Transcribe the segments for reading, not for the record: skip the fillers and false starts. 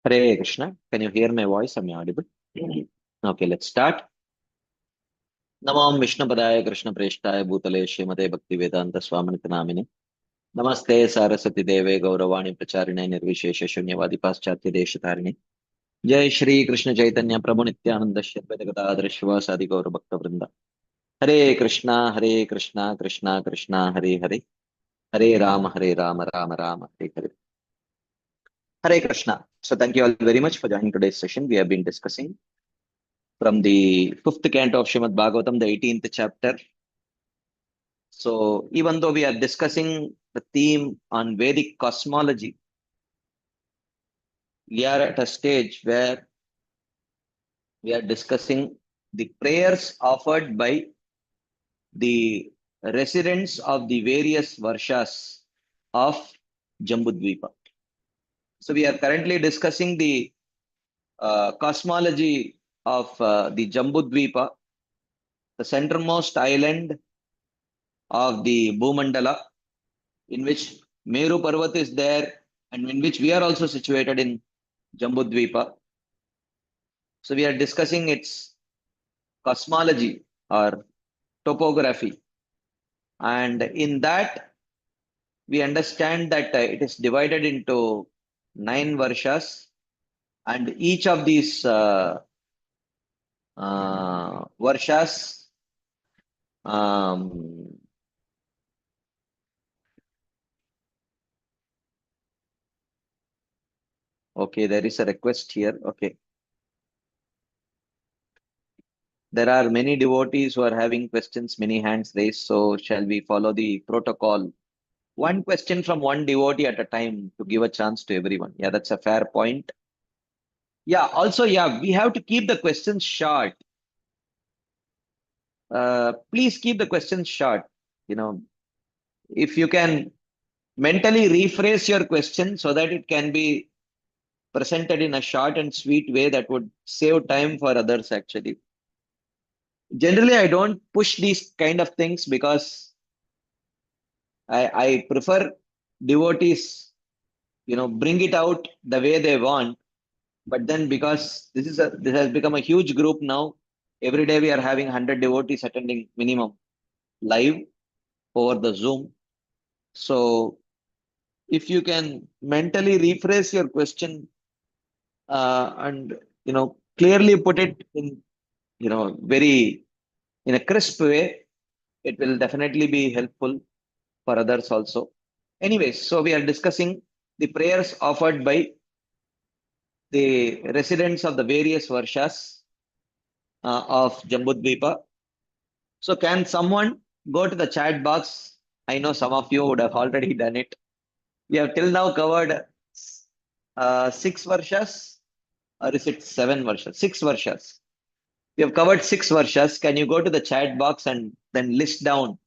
Hare Krishna. Can you hear my voice? Am I audible? Okay, let's start. Namam Vishnu Padaya Krishna Preshtaya Bhutale Shrimate Bhakti Vedanta Swaminiti Namine. Namaste Saraswati Deve Gauravani Pracharine Nirvishesha Shunyavadi Paschatya Deshatarine. Jai Shri Krishna Chaitanya Prabhu Nityananda Shri Advaita Gadadhara Shivasadi Gaura Bhakta Vrinda. Hare Krishna, Krishna Krishna, Hare Hare. Hare Rama, Rama Rama, Hare Hare. Hare Krishna. So thank you all very much for joining today's session. We have been discussing from the fifth canto of Srimad Bhagavatam, the 18th chapter. So, even though we are discussing the theme on Vedic cosmology, we are at a stage where we are discussing the prayers offered by the residents of the various varshas of Jambudvipa. So, we are currently discussing the cosmology of the Jambudvipa, the centermost island of the Bhumandala, in which Meru Parvat is there, and in which we are also situated in Jambudvipa. So we are discussing its cosmology or topography. And in that, we understand that it is divided into 9 varshas, and each of these varshas um, okay, there is a request here. Okay. There are many devotees who are having questions, many hands raised. So shall we follow the protocol? One question from one devotee at a time to give a chance to everyone. Yeah, that's a fair point. Yeah, also, yeah, we have to keep the questions short. Please keep the questions short. You know, if you can mentally rephrase your question so that it can be presented in a short and sweet way, that would save time for others actually. Generally, I don't push these kind of things because I prefer devotees, bring it out the way they want. But then because this has become a huge group now, every day we are having 100 devotees attending minimum live over the Zoom. So if you can mentally rephrase your question and clearly put it in very in a crisp way, it will definitely be helpful for others also. Anyways, so we are discussing the prayers offered by the residents of the various varshas of Jambudvipa. So can someone go to the chat box? I know some of you would have already done it. We have till now covered 6 varshas, or is it 7 varshas? 6 varshas. We have covered 6 varshas. Can you go to the chat box and then list down,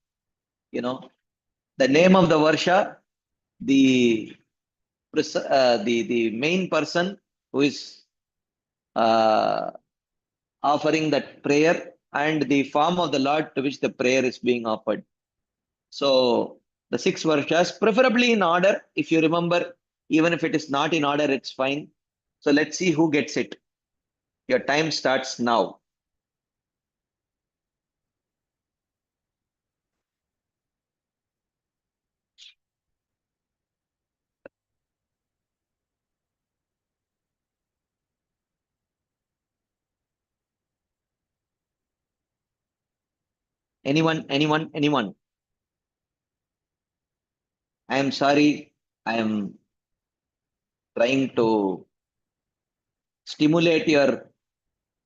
the name of the varsha, the the main person who is uh, offering that prayer, and the form of the Lord to which the prayer is being offered. So the 6 varshas, preferably in order. If you remember, even if it is not in order, it's fine. So let's see who gets it. Your time starts now. Anyone, anyone, anyone. I am sorry. I am trying to stimulate your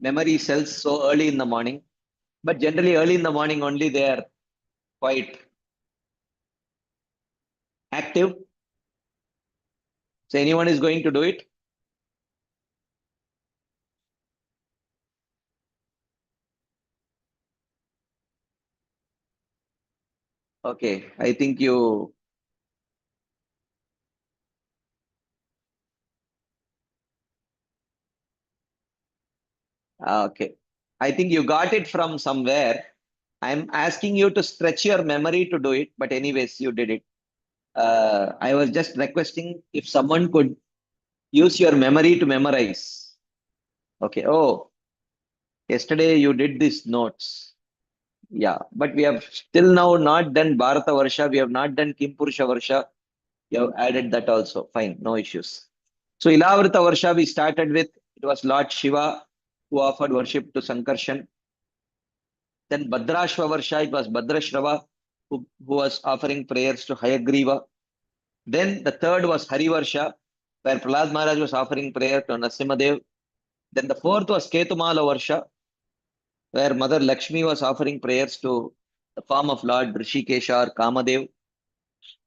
memory cells so early in the morning. But generally, early in the morning only, they are quite active. So anyone is going to do it? Okay, I think you. Okay, I think you got it from somewhere. I'm asking you to stretch your memory to do it, but anyways, you did it. I was just requesting if someone could Use your memory to memorize. Okay. Oh, yesterday you did these notes. Yeah, but we have still now not done Bharata Varsha. We have not done Kimpurusha Varsha. You have added that also. Fine, no issues. So Ilavrita Varsha we started with, it was Lord Shiva who offered worship to Sankarshan. Then Bhadrashva Varsha, it was Bhadrashrava who was offering prayers to Hayagriva. Then the third was Hari Varsha, where Prahlad Maharaj was offering prayer to Narasimhadev. Then the fourth was Ketumala Varsha, where Mother Lakshmi was offering prayers to the form of Lord Rishikesha or Kamadev.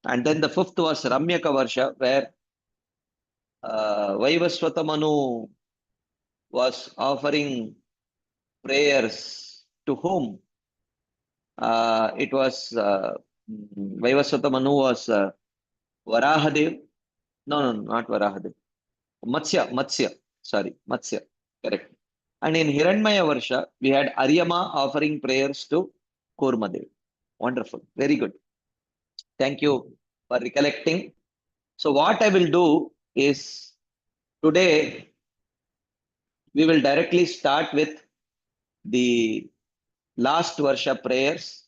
And then the fifth was Ramyaka Varsha, where Vaivaswata Manu was offering prayers to whom? It was Vaivaswata Manu was Varahadev. No, not Varahadev. Matsya. Sorry, Matsya. Correct. And in Hiranyamaya Varsha, we had Aryama offering prayers to Kurmadev. Wonderful. Very good. Thank you for recollecting. So what I will do is today we will directly start with the last Varsha prayers,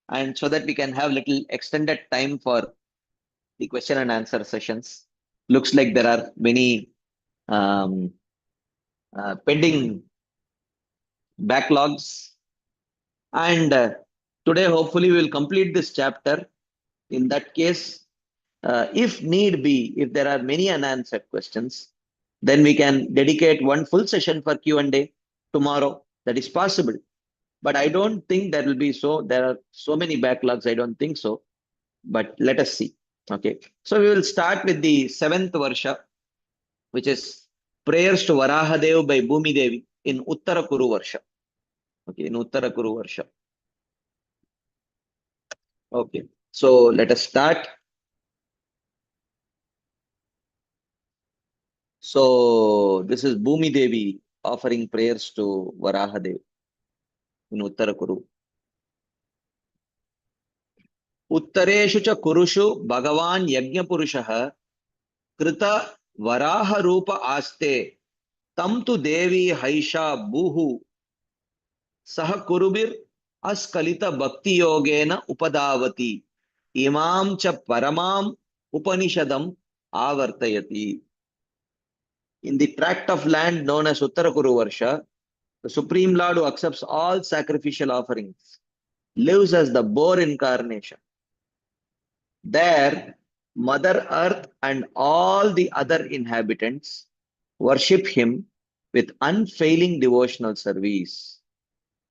and so that we can have little extended time for the question and answer sessions. Looks like there are many um, pending backlogs, and today hopefully we will complete this chapter. In that case, if need be, if there are many unanswered questions, then we can dedicate one full session for Q&A tomorrow. That is possible. But I don't think there will be there are so many backlogs. I don't think so. But let us see. Okay. So we will start with the seventh Varsha, which is prayers to Varahadev by Bhumi Devi in Uttara Kuru Varsha. Okay, in Uttara Kuru Varsha. Okay. So let us start. So this is Bhumi Devi offering prayers to Varahadev in Uttara Kuru. Uttareshu cha kurushu Bhagavan Yajna Purushaha Krita Varaha Rupa Aste Tam tu Devi Haisha Buhu Saha Kurubir Askalita Bhakti Yogena Upadavati Imam cha Paramam Upanishadam Avartayati. In the tract of land known as Uttarakuru Varsha, the Supreme Lord who accepts all sacrificial offerings lives as the boar incarnation. There, Mother Earth and all the other inhabitants worship him with unfailing devotional service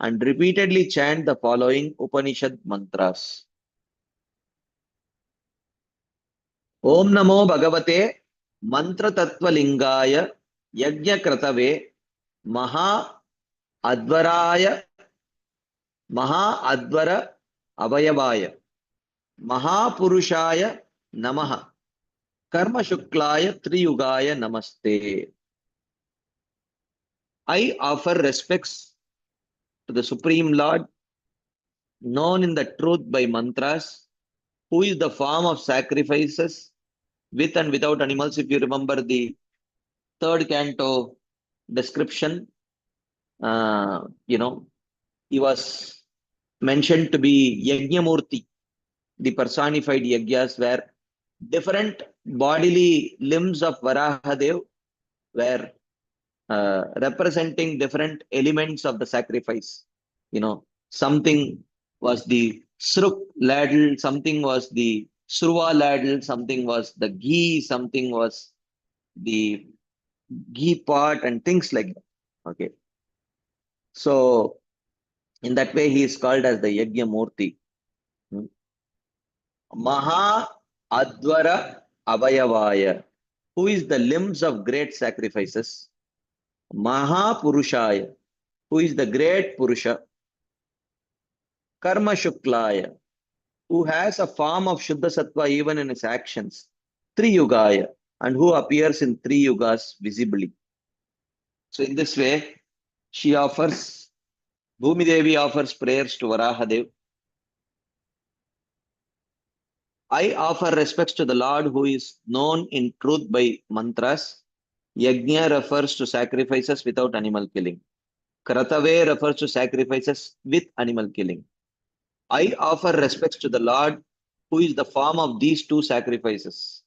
and repeatedly chant the following Upanishad mantras. Om Namo Bhagavate Mantra Tattva Lingaya Yajna Kratave Maha Advaraya Maha Advara Avayavaya Mahapurushaya Namaha Karma Shuklaya Triyugaya Namaste. I offer respects to the Supreme Lord, known in the truth by mantras, who is the form of sacrifices with and without animals. If you remember the third canto description, he was mentioned to be Yajnamurti, the personified Yagyas, where different bodily limbs of Varahadev were representing different elements of the sacrifice. Something was the Sruk ladle, something was the Sruva ladle, something was the ghee, something was the ghee pot, and things like that. Okay. So, in that way, he is called as the Yajna Murti. Maha Advara Avayavaya, who is the limbs of great sacrifices. Mahapurushaya, who is the great Purusha. Karma Shuklaya, who has a form of Shuddha Sattva even in his actions. Triyugaya, and who appears in three yugas visibly. So in this way, Bhumi Devi offers prayers to Varahadev. I offer respects to the Lord who is known in truth by mantras, Yajna refers to sacrifices without animal killing. Kratave refers to sacrifices with animal killing. I offer respects to the Lord, who is the form of these two sacrifices.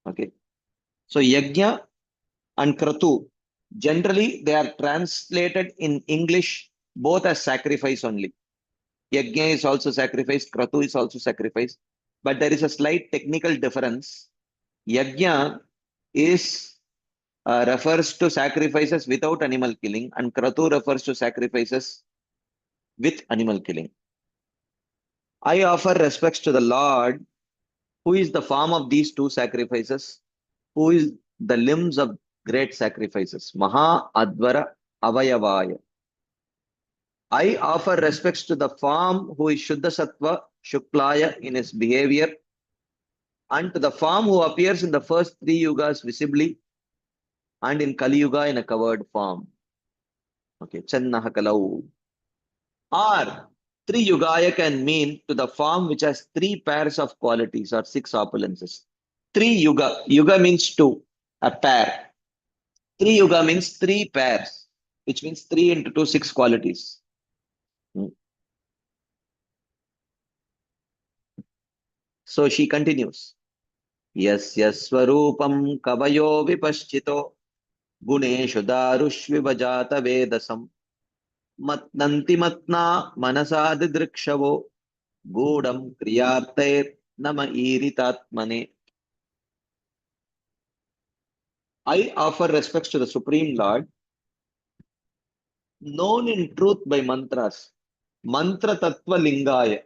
Okay. So Yajna and Kratu, generally they are translated in English both as sacrifice only. Yajna is also sacrifice, Kratu is also sacrifice. But there is a slight technical difference. Yajna is refers to sacrifices without animal killing, and Kratu refers to sacrifices with animal killing. I offer respects to the Lord, who is the form of these two sacrifices, who is the limbs of great sacrifices. Maha Advara Avayavaya. I offer respects to the form who is Shuddha Sattva, Shuklaya in his behavior, and to the form who appears in the first three yugas visibly, and in Kali Yuga in a covered form. Okay, Channaha Kalau. Or three Yugaya can mean to the form which has three pairs of qualities or six opulences. Three Yuga. Yuga means two, a pair. Three Yuga means three pairs, which means three into two, six qualities. Hmm. So she continues. Yasya Swarupam Kavayo Vipaschito Guneshu Darushvibhajata Vedasam Matnanti Matna Manasadi Gudam Kriyartair Nama Iritatmane. I offer respects to the Supreme Lord, known in truth by mantras. Mantra Tattva Lingaya.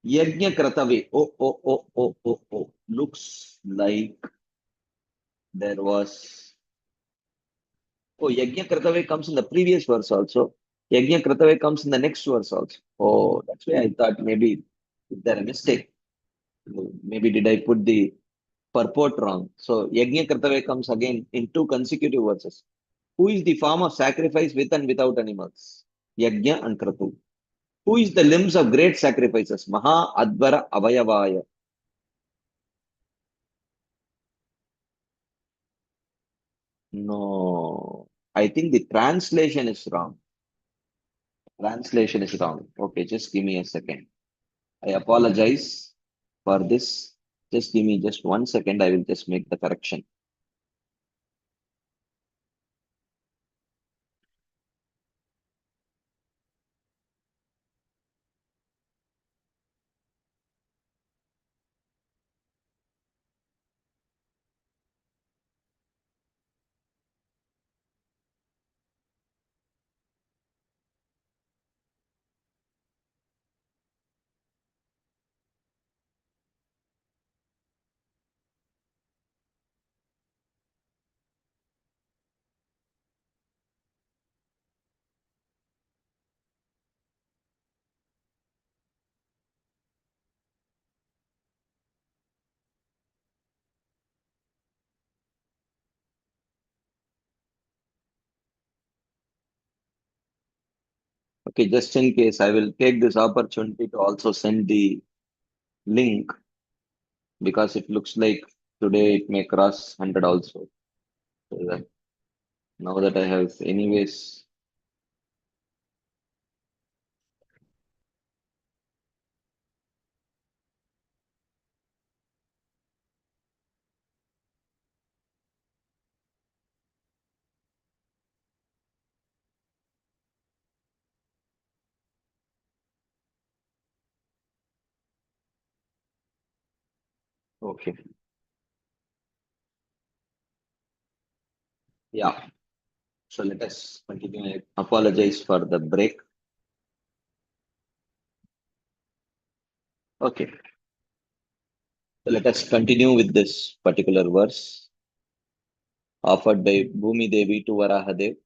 Yajna Kratave. Oh, oh, oh, oh, oh, oh. Looks like there was. Oh, Yajna Kratave comes in the previous verse also. Yajna Kratave comes in the next verse also. Oh, that's why I thought maybe is there a mistake? Maybe did I put the purport wrong? So Yajna Kratave comes again in two consecutive verses. Who is the form of sacrifice with and without animals? Yajna and Kratu. Who is the limbs of great sacrifices? Maha Advara Avayavaya. No, I think the translation is wrong. Translation is wrong. Okay, just give me a second. I apologize for this. Just give me just 1 second. I will just make the correction. Okay, just in case, I will take this opportunity to also send the link because it looks like today it may cross 100 also. So that now that I have anyways. Okay. Yeah. So let us continue. I apologize for the break. Okay. So let us continue with this particular verse offered by Bhumi Devi to Varahadev.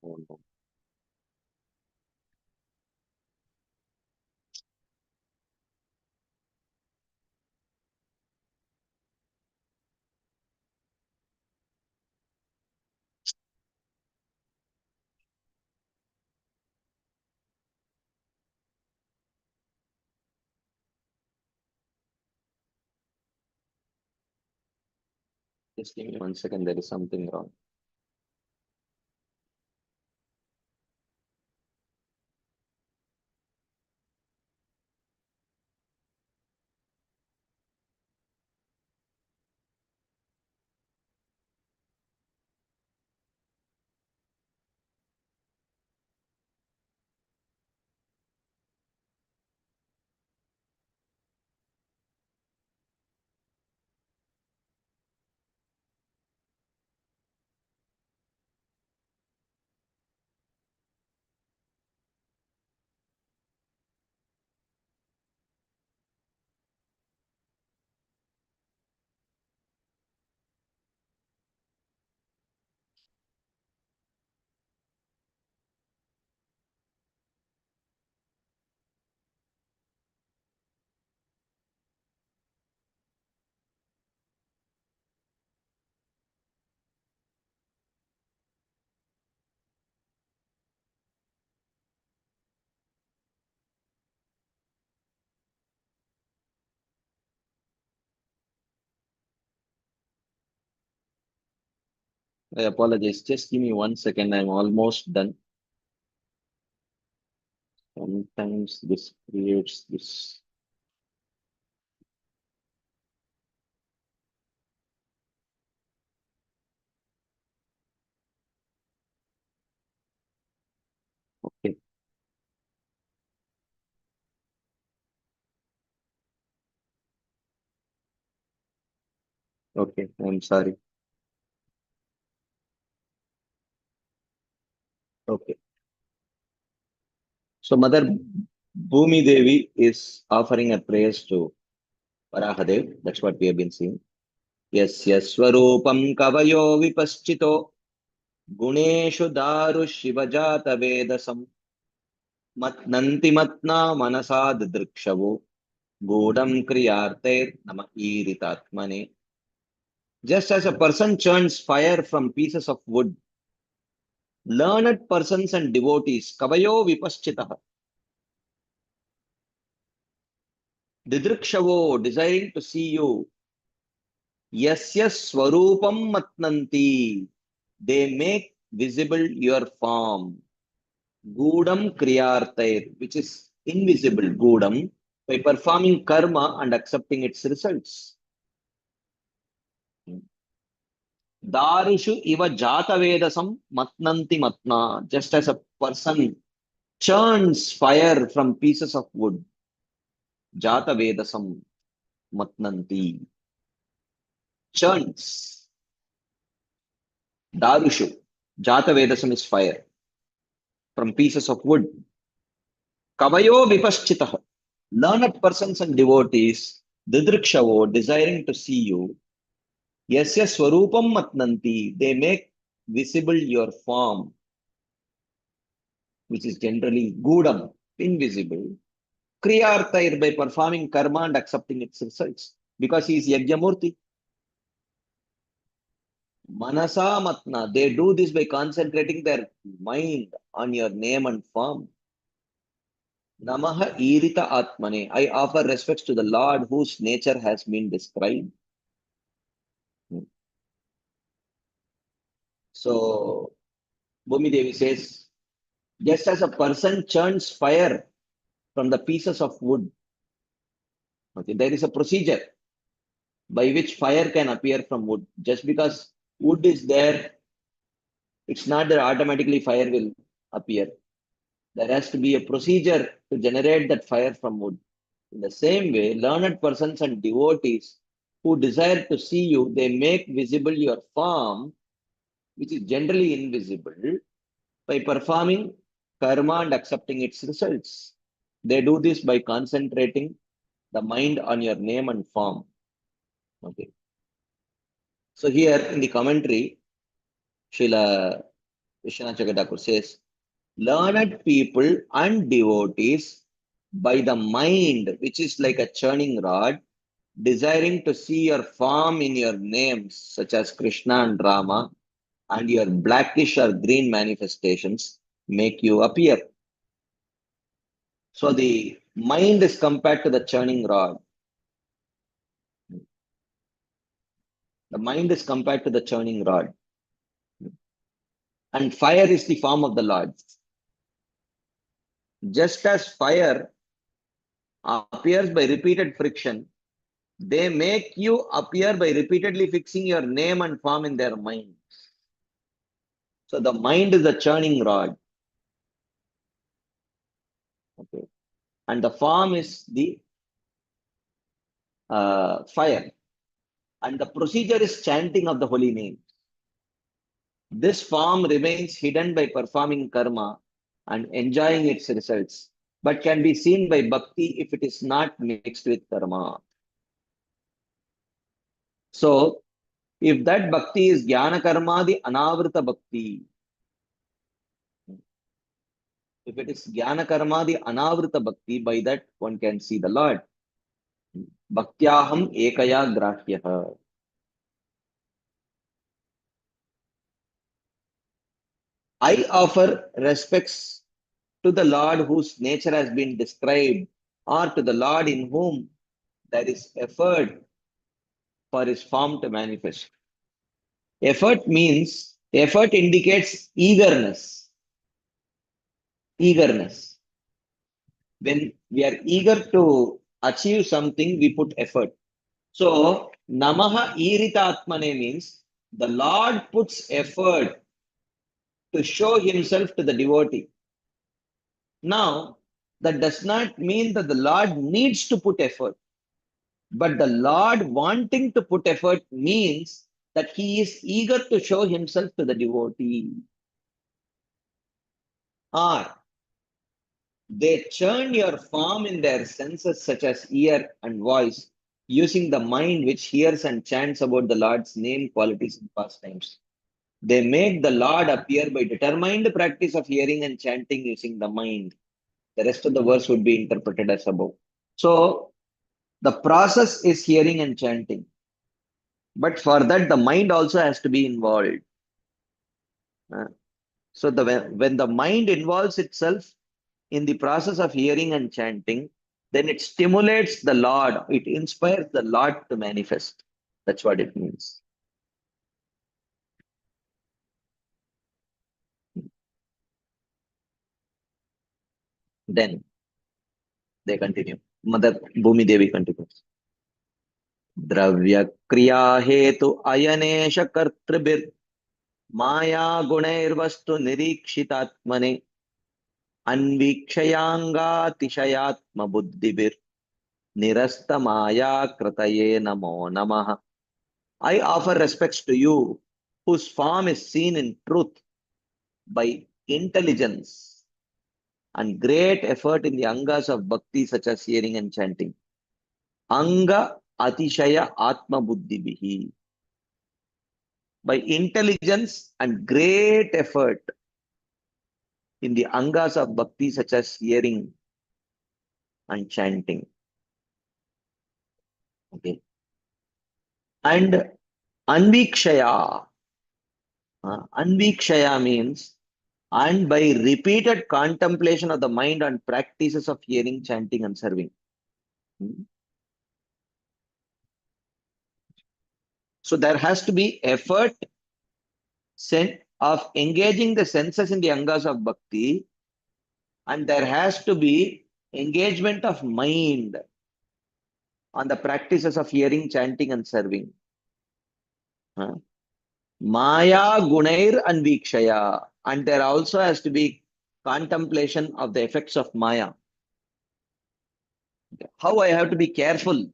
Oh, no. Just give me 1 second. There is something wrong. I apologize. Just give me 1 second. I'm almost done. Sometimes this creates this. Okay. Okay. I'm sorry. Okay. So Mother Bhumi Devi is offering a praise to Varahadev. That's what we have been seeing. Yasya Swarupam Kavayo Vipaschito Guneshu Daru Shivajata Vedasam Matnanti Matna Manasad Drikshavu Godam Kriyarte Nama Iritatmane. Just as a person churns fire from pieces of wood, learned persons and devotees, Kavayo Vipaschitaha, Didrikshavo, desiring to see you, Yasya Swarupam Matnanti, they make visible your form. Gudam Kriyartair, which is invisible, Gudam, by performing karma and accepting its results. Darushu iva jata vedasam matnanti matna, just as a person churns fire from pieces of wood. Jata vedasam matnanti. Churns. Darushu. Jata vedasam is fire from pieces of wood. Kavayo vipaschitah. Learned persons and devotees, didrikshavo, desiring to see you, yasya swarupam matnanti, they make visible your form, which is generally gudam, invisible. Kriyarthair, by performing karma and accepting its results. Because he is Yajnamurti. Manasa matna, they do this by concentrating their mind on your name and form. Namaha irita atmane, I offer respects to the Lord whose nature has been described. So, Bhumi Devi says, just as a person churns fire from the pieces of wood, okay, there is a procedure by which fire can appear from wood. Just because wood is there, it's not that automatically fire will appear. There has to be a procedure to generate that fire from wood. In the same way, learned persons and devotees who desire to see you, they make visible your form, which is generally invisible, by performing karma and accepting its results. They do this by concentrating the mind on your name and form. Okay. So here in the commentary, Srila Vishwanath Chakravarti says, learned people and devotees by the mind, which is like a churning rod, desiring to see your form in your names, such as Krishna and Rama, and your blackish or green manifestations, make you appear. So the mind is compared to the churning rod. The mind is compared to the churning rod. And fire is the form of the Lord. Just as fire appears by repeated friction, they make you appear by repeatedly fixing your name and form in their mind. So the mind is the churning rod. Okay. And the form is the fire. And the procedure is chanting of the holy name. This form remains hidden by performing karma and enjoying its results, but can be seen by bhakti if it is not mixed with karma. So, if that bhakti is jnana karma, the anavrita bhakti. If it is jnana karma, the anavrita bhakti, by that one can see the Lord. Bhaktyaham ekaya grahyaha. I offer respects to the Lord whose nature has been described, or to the Lord in whom there is effort for his form to manifest. Effort indicates eagerness. Eagerness. When we are eager to achieve something, we put effort. So, Namaha Iritatmane means the Lord puts effort to show himself to the devotee. Now, that does not mean that the Lord needs to put effort, but the Lord wanting to put effort means that he is eager to show himself to the devotee. Or they churn your form in their senses, such as ear and voice, using the mind which hears and chants about the Lord's name, qualities, and pastimes. They make the Lord appear by determined practice of hearing and chanting using the mind. The rest of the verse would be interpreted as above. So, the process is hearing and chanting. But for that, the mind also has to be involved. Uh, So when the mind involves itself in the process of hearing and chanting, then it stimulates the Lord. It inspires the Lord to manifest. That's what it means. Then they continue. Mother Bhumi Devi continues. Dravya kriya hetu ayanesha kartribir maya gunairvastu nirikshitatmane anvikshayanga buddhibir nirasta maya krataye namo namaha. I offer respects to you, whose form is seen in truth by intelligence and great effort in the angas of bhakti, such as hearing and chanting. Anga atishaya atma buddhi bihi. By intelligence and great effort in the angas of bhakti, such as hearing and chanting. Okay. And anvikshaya. Anvikshaya means and by repeated contemplation of the mind and practices of hearing, chanting, and serving. So there has to be effort of engaging the senses in the angas of bhakti, and there has to be engagement of mind on the practices of hearing, chanting, and serving. Maya gunair and vikshaya, and there also has to be contemplation of the effects of Maya. How I have to be careful.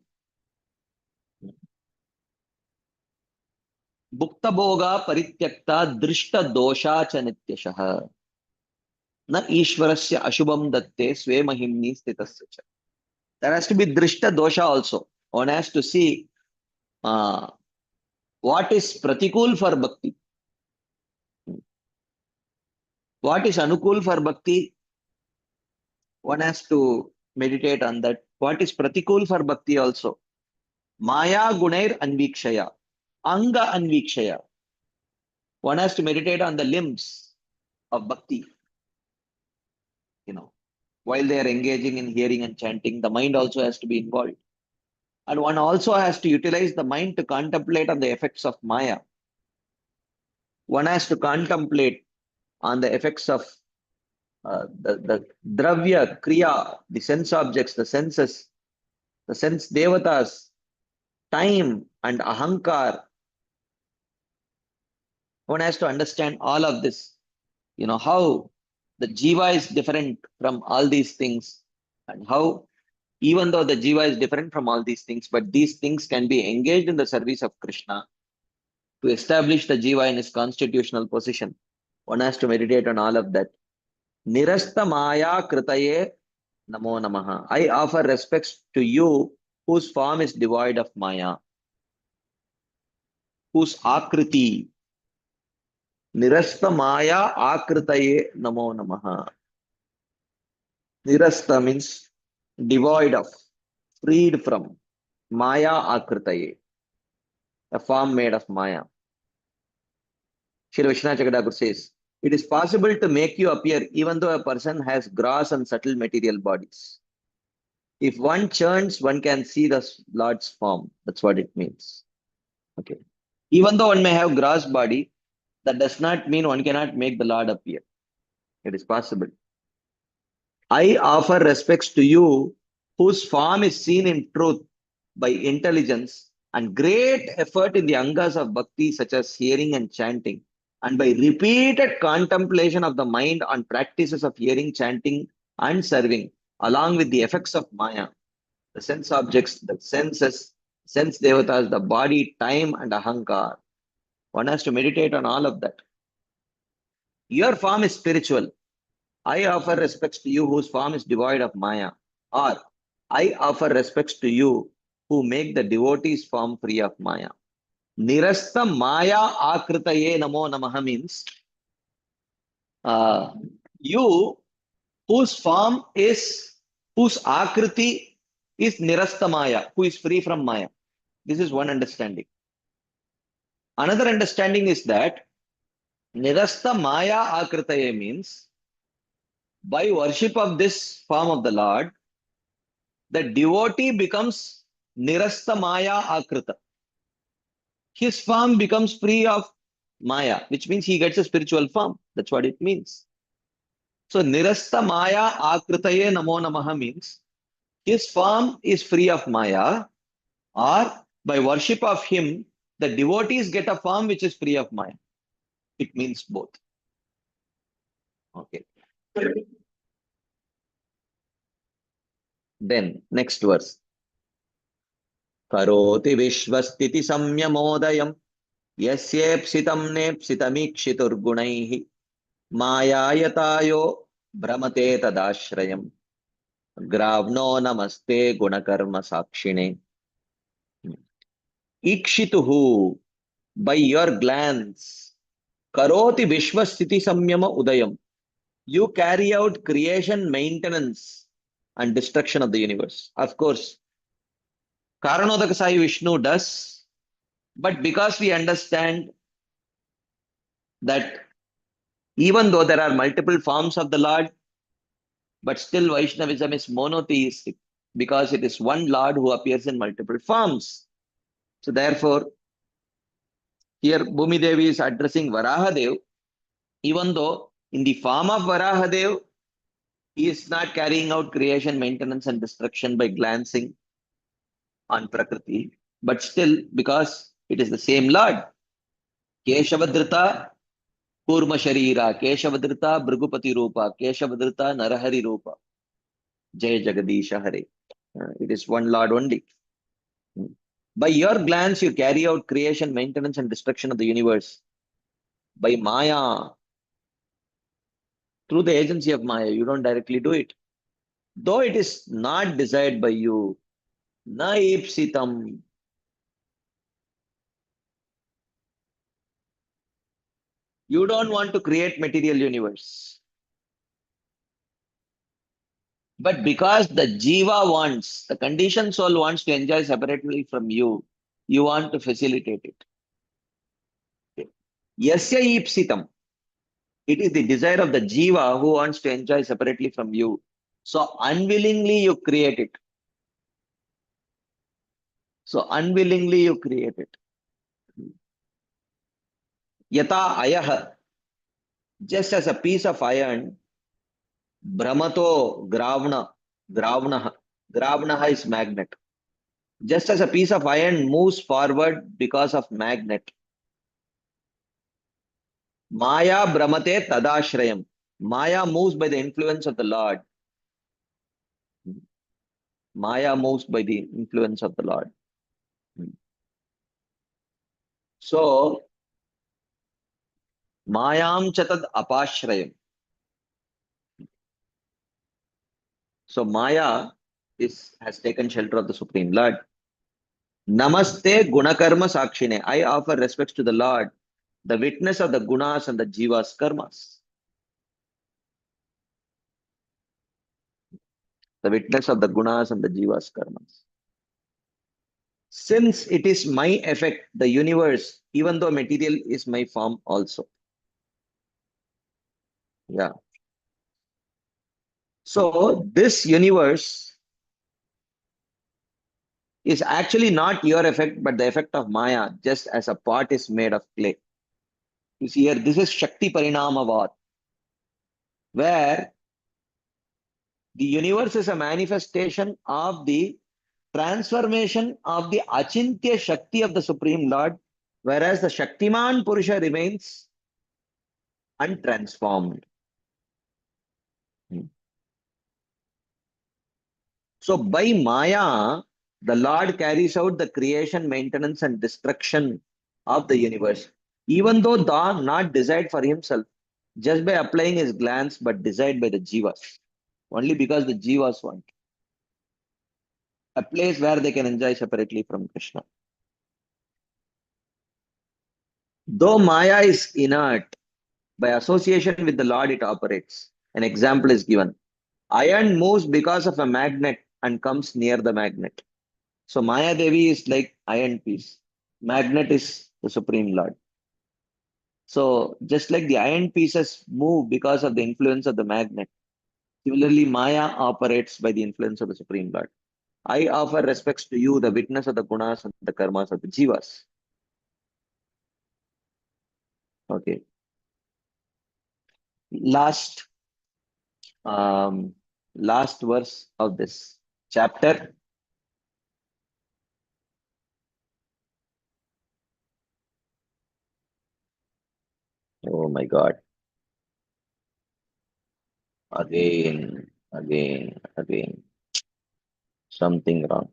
Bhukta bhoga parityakta drishta dosha cha nityashah. Na ishvarasya ashubham datte sve mahimni stitasya cha. There has to be drishta dosha also. One has to see uh, what is pratikul for bhakti. What is anukul for bhakti? One has to meditate on that. What is pratikul for bhakti also? Maya gunair anvikshaya. Anga anvikshaya. One has to meditate on the limbs of bhakti. You know, while they are engaging in hearing and chanting, the mind also has to be involved. And one also has to utilize the mind to contemplate on the effects of Maya. One has to contemplate on the effects of the dravya, kriya, the sense objects, the senses, the sense devatas, time, and ahankar. One has to understand all of this. How the jiva is different from all these things, and how, even though the jiva is different from all these things, but these things can be engaged in the service of Krishna to establish the jiva in his constitutional position. One has to meditate on all of that. Nirasta Maya Kritaye Namo Namaha. I offer respects to you whose form is devoid of Maya, whose Akriti. Nirasta Maya Akritaye Namo Namaha. Nirasta means devoid of, freed from. Maya Akritaye, a form made of Maya. Shri Vishwanath Chakravarti says, it is possible to make you appear even though a person has gross and subtle material bodies. If one churns, one can see the Lord's form. That's what it means. Okay. Even though one may have gross body, that does not mean one cannot make the Lord appear. It is possible. I offer respects to you whose form is seen in truth by intelligence and great effort in the angas of bhakti, such as hearing and chanting, and by repeated contemplation of the mind on practices of hearing, chanting, and serving, along with the effects of Maya, the sense objects, the senses, sense devatas, the body, time, and ahankar. One has to meditate on all of that. Your form is spiritual. I offer respects to you whose form is devoid of Maya. Or I offer respects to you who make the devotee's form free of Maya. Nirasta Maya Akritaye Namo Namaha means you whose form is, whose Akriti is Nirasta Maya, who is free from Maya. This is one understanding. Another understanding is that Nirasta Maya Akritaye means by worship of this form of the Lord, the devotee becomes Nirasta Maya Akrita. His form becomes free of Maya, which means he gets a spiritual form. That's what it means. So Nirasta Maya Akritaye Namo Namaha means his form is free of Maya, or by worship of him, the devotees get a form which is free of Maya. It means both. Okay. Then next verse. Karoti Vishwastiti Samyamodayam Yasyepsitam Nepsitamikshituर्गुणैः Mayayatayo Brahmate Tadashrayam Gravno Namaste Gunakarma Sakshine. Ikshituhu, by your glance, Karoti Vishwastiti Samyama Udayam. You carry out creation, maintenance, and destruction of the universe. Of course, Karanodaka Sai Vishnu does, but because we understand that even though there are multiple forms of the Lord, but still Vaishnavism is monotheistic because it is one Lord who appears in multiple forms. So therefore, here Bhumi Devi is addressing Varahadev, even though in the form of Varahadev, he is not carrying out creation, maintenance, and destruction by glancing on Prakriti, but still because it is the same Lord. Keshavadrita Kurma Sharira, Keshavadrita Bhrigupati Rupa, Keshavadrita Narahari Rupa, Jai Jagadisha Hare. It is one Lord only. By your glance, you carry out creation, maintenance, and destruction of the universe. By Maya, through the agency of Maya, you don't directly do it. Though it is not desired by you, na ipsitam. You don't want to create material universe. But because the jiva wants, the conditioned soul wants to enjoy separately from you, you want to facilitate it. Yasya ipsitam. It is the desire of the jiva who wants to enjoy separately from you. So unwillingly you create it. So unwillingly you create it. Yata ayah, just as a piece of iron, brahmato gravnaha is magnet. Just as a piece of iron moves forward because of magnet, Maya Brahmate Tadashrayam. Maya moves by the influence of the Lord. Maya moves by the influence of the Lord. So, Mayam Chatad Apashrayam. So, Maya has taken shelter of the Supreme Lord. Namaste Gunakarma Sakshine. I offer respects to the Lord, the witness of the gunas and the jivas karmas. The witness of the gunas and the jivas karmas. Since it is my effect, the universe, even though material is my form also. Yeah. So this universe is actually not your effect, but the effect of Maya, just as a pot is made of clay. You see here, this is Shakti Parinamavad, where the universe is a manifestation of the transformation of the Achintya Shakti of the Supreme Lord, whereas the Shaktiman Purusha remains untransformed. So by Maya, the Lord carries out the creation, maintenance, and destruction of the universe. Even though Tha not desired for himself, just by applying his glance, but desired by the Jivas. Only because the Jivas want. A place where they can enjoy separately from Krishna. Though Maya is inert, by association with the Lord it operates. An example is given. Iron moves because of a magnet and comes near the magnet. So Maya Devi is like iron piece. Magnet is the Supreme Lord. So just like the iron pieces move because of the influence of the magnet, similarly Maya operates by the influence of the Supreme Lord. I offer respects to you, the witness of the gunas and the karmas of the jivas. Okay. Last um, last verse of this chapter. Oh my God. Again. Something wrong.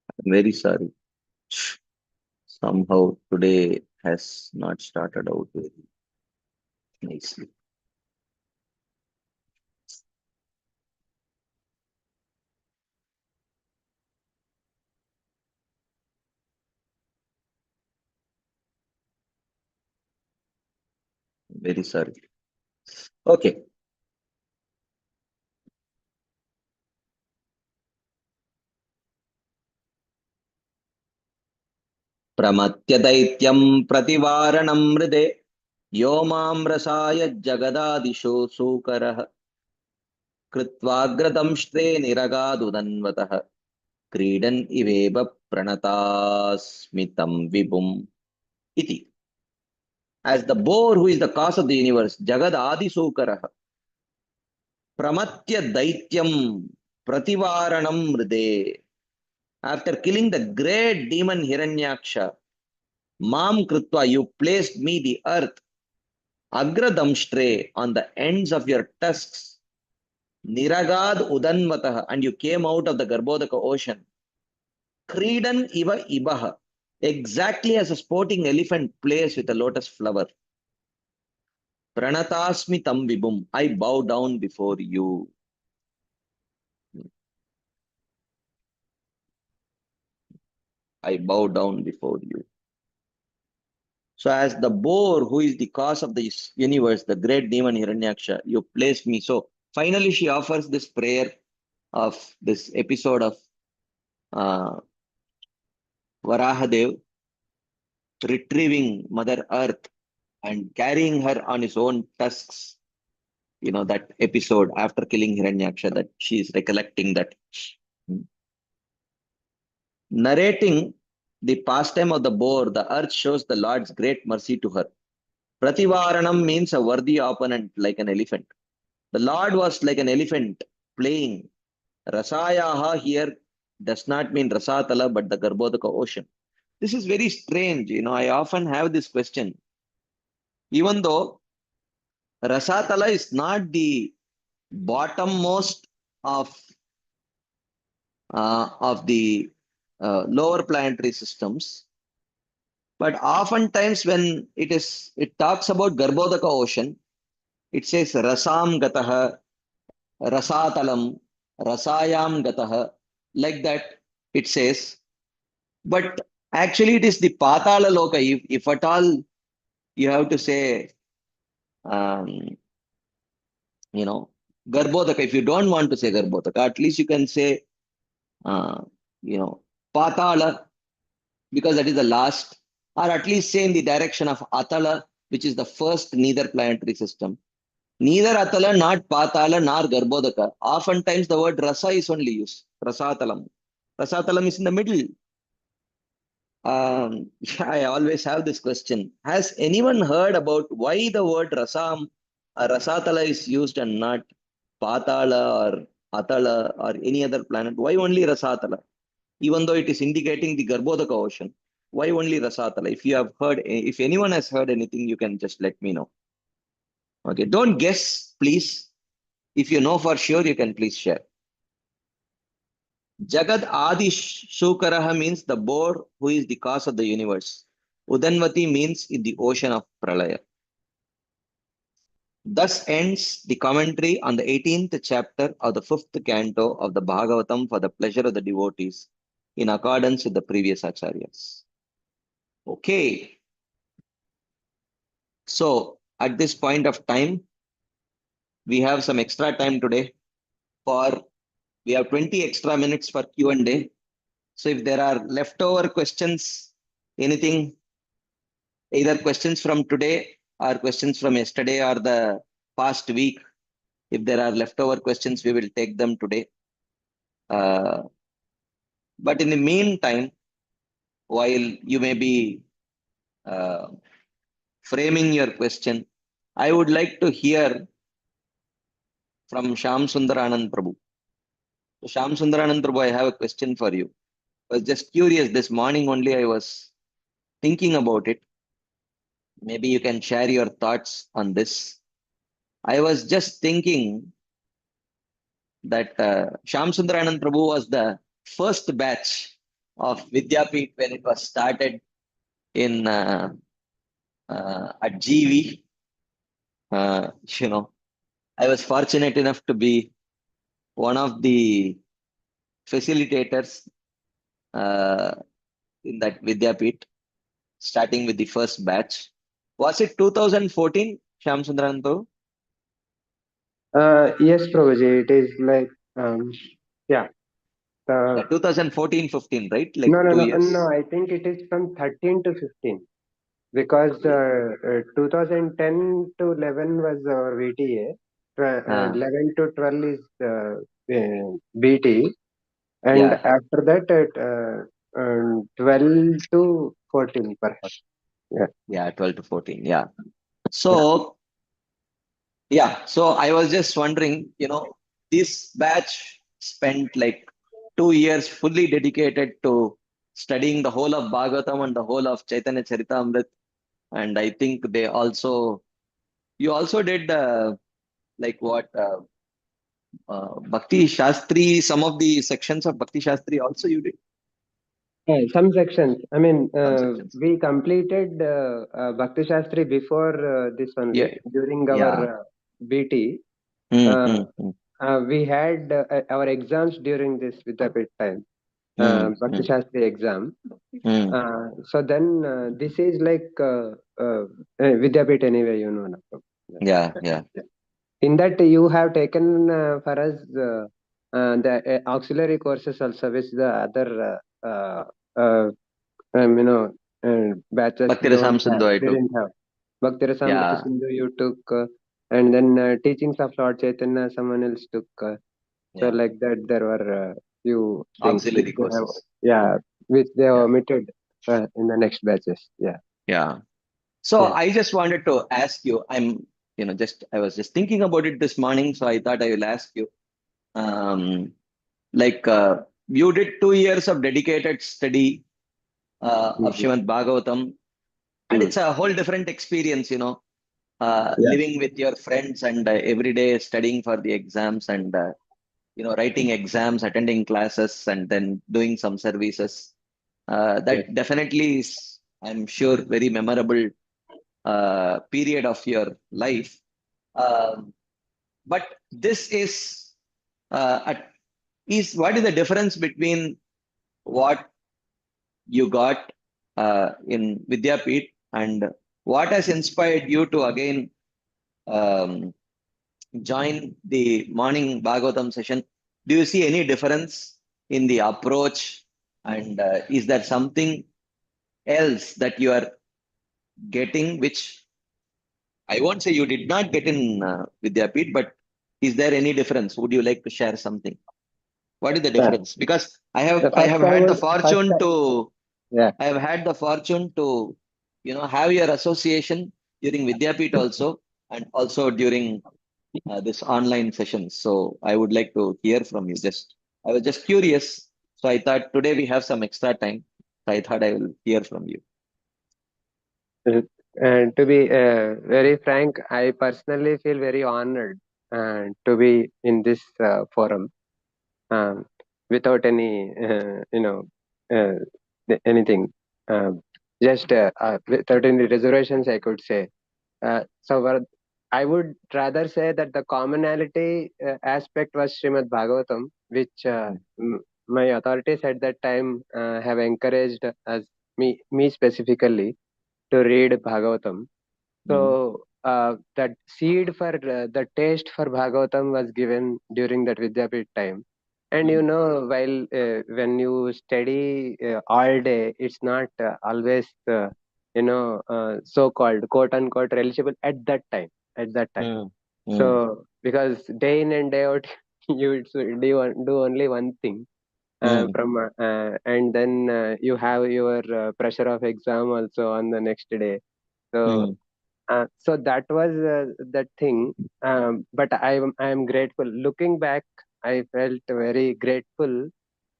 I'm very sorry. Somehow today has not started out very nicely. Very sorry. Okay. Pramatya daityam prativaranam mride yomamrasaya jagadadisho sukarah kritvagratamshte niragadudanvatah kridan iveba pranatasmitam vibum iti. As the boar who is the cause of the universe, Jagadadi Sukarah, Pramatya Daityam Prativaranam Mride. After killing the great demon Hiranyaksha, Mam Krutva, you placed me the earth, Agradamshtre, on the ends of your tusks, Niragad Udanvatah, and you came out of the Garbhodaka ocean. Kridan Iva Ibaha, exactly as a sporting elephant plays with a lotus flower. Pranatasmi tam vibum, I bow down before you. I bow down before you. So, as the boar who is the cause of the universe, the great demon Hiranyaksha, you placed me. So, finally, she offers this prayer of this episode of uh, Varahadev retrieving Mother Earth and carrying her on his own tusks. That episode after killing Hiranyaksha, that she is recollecting that. Narrating the pastime of the boar, the earth shows the Lord's great mercy to her. Prativaranam means a worthy opponent like an elephant. The Lord was like an elephant playing. Rasayaha here does not mean Rasatala, but the Garbhodaka ocean. This is very strange. I often have this question. Even though Rasatala is not the bottommost of the lower planetary systems, but oftentimes when it talks about Garbhodaka ocean, it says Rasam Gataha, Rasatalam, Rasayam Gataha, like that it says. But actually, it is the Patala Loka. If at all you have to say, um, you know, Garbhodaka, if you don't want to say Garbhodaka, at least you can say, uh, you know, Patala, because that is the last, or at least say in the direction of Atala, which is the first neither planetary system. Neither Atala, not Patala, nor Garbhodaka. Oftentimes the word Rasa is only used. Rasatalam. Rasatalam is in the middle. I always have this question. Has anyone heard about why the word Rasam or Rasatala is used and not Patala or Atala or any other planet? Why only Rasatala? Even though it is indicating the Garbhodaka ocean. Why only Rasatala? If anyone has heard anything, you can just let me know. Okay, don't guess, please. If you know for sure, you can please share. Jagad Adi Shukaraha means the boar who is the cause of the universe. Udanvati means in the ocean of Pralaya. Thus ends the commentary on the 18th chapter of the 5th canto of the Bhagavatam for the pleasure of the devotees in accordance with the previous acharyas. Okay. So at this point of time, we have some extra time today for we have 20 extra minutes for Q&A. So if there are leftover questions, anything, either questions from today or questions from yesterday or the past week, if there are leftover questions, we will take them today. But in the meantime, while you may be uh, framing your question, I would like to hear from Sham Sundaranand Prabhu. So Sham Sundaranand Prabhu, I have a question for you. I was just curious. This morning only I was thinking about it. Maybe you can share your thoughts on this. I was just thinking that Sham Sundaranand Prabhu was the first batch of Vidyapeeth when it was started in at GV. Uh, you know, I was fortunate enough to be one of the facilitators uh, in that Vidyapeeth, starting with the first batch. Was it 2014, Sham Sundaranand Prabhu? Yes, Prabhuji, it is like, yeah. Yeah, 2014-15, right? No, Like no, two no, no. years. I think it is from 13 to 15 because Okay. 2010 to 11 was our VTA. Uh, 11 to 12 is BT, and yeah, after that, 12 to 14, perhaps. Yeah, yeah, 12 to 14. Yeah. yeah. So, yeah, so I was just wondering, this batch spent like 2 years fully dedicated to studying the whole of Bhagavatam and the whole of Chaitanya Charitamrita. And I think you also did like what, Bhakti Shastri, some of the sections of Bhakti Shastri also you did, Some sections. I mean, some sections. we completed Bhakti Shastri before this Yeah, only during yeah. our BT. Hmm, Uh, hmm, hmm, we had our exams during this Vidyapeeth time, hmm, Bhakti hmm, Shastri exam. hmm. So then this is like Vidyapeeth anyway, you know. Yeah, yeah. In that you have taken for us. the auxiliary courses also, which the other uh, batches Bhakti Rasam Sindhu I took. didn't have. Bhakti Rasamrita Yeah, Sindhu you took, and then teachings of Lord Chaitanya someone else took. So yeah. like that, there were few things which Auxiliary they have, courses. yeah, which they have Yeah, omitted in the next batches. Yeah, yeah. So yeah. I just wanted to ask you, just I was just thinking about it this morning, so I thought I will ask you. Um, like you did 2 years of dedicated study of Mm-hmm. Srimad Bhagavatam, and Mm. it's a whole different experience, Yeah, living with your friends and every day studying for the exams and writing exams, attending classes, and then doing some services. yeah. That definitely is, I'm sure, very memorable period of your life. Um, but this is what is the difference between what you got in Vidyapeeth and what has inspired you to again um, join the morning Bhagavatam session? Do you see any difference in the approach? And is there something else that you are getting, which I won't say you did not get in Vidyapeeth, but is there any difference? Would you like to share something? What is the Uh, difference? Because the I first have I had the would first fortune to yeah. I have had the fortune to have your association during Vidyapeeth also, and also during this online session. So I would like to hear from you. I was just curious. So I thought today we have some extra time. So I thought I will hear from you. Uh, And to be very frank, I personally feel very honored to be in this forum, um, without any uh, anything, um, just without any reservations, I could say. I would rather say that the commonality aspect was Srimad Bhagavatam, which my authorities at that time have encouraged as me specifically to read Bhagavatam. Mm, So that seed for the taste for Bhagavatam was given during that Vidyapit time. And mm, while when you study all day, it's not always so-called quote unquote reliable at that time. At that time, mm, mm, so because day in and day out, you do only one thing. mm, And then you have your pressure of exam also on the next day. So mm, so that was that thing. But I am grateful. Looking back, I felt very grateful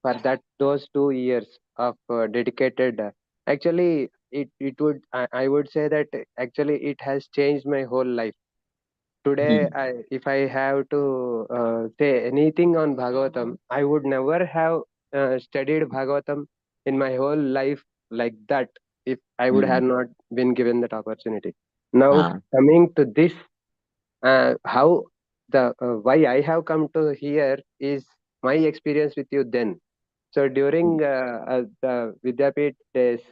for those 2 years of dedicated. Actually, I would say that actually it has changed my whole life. Today, mm, if I have to say anything on Bhagavatam, I would never have studied Bhagavatam in my whole life like that if I would have mm. not been given that opportunity. Now, Ah, coming to this, how the why I have come to here is my experience with you then. So during the Vidyapit days,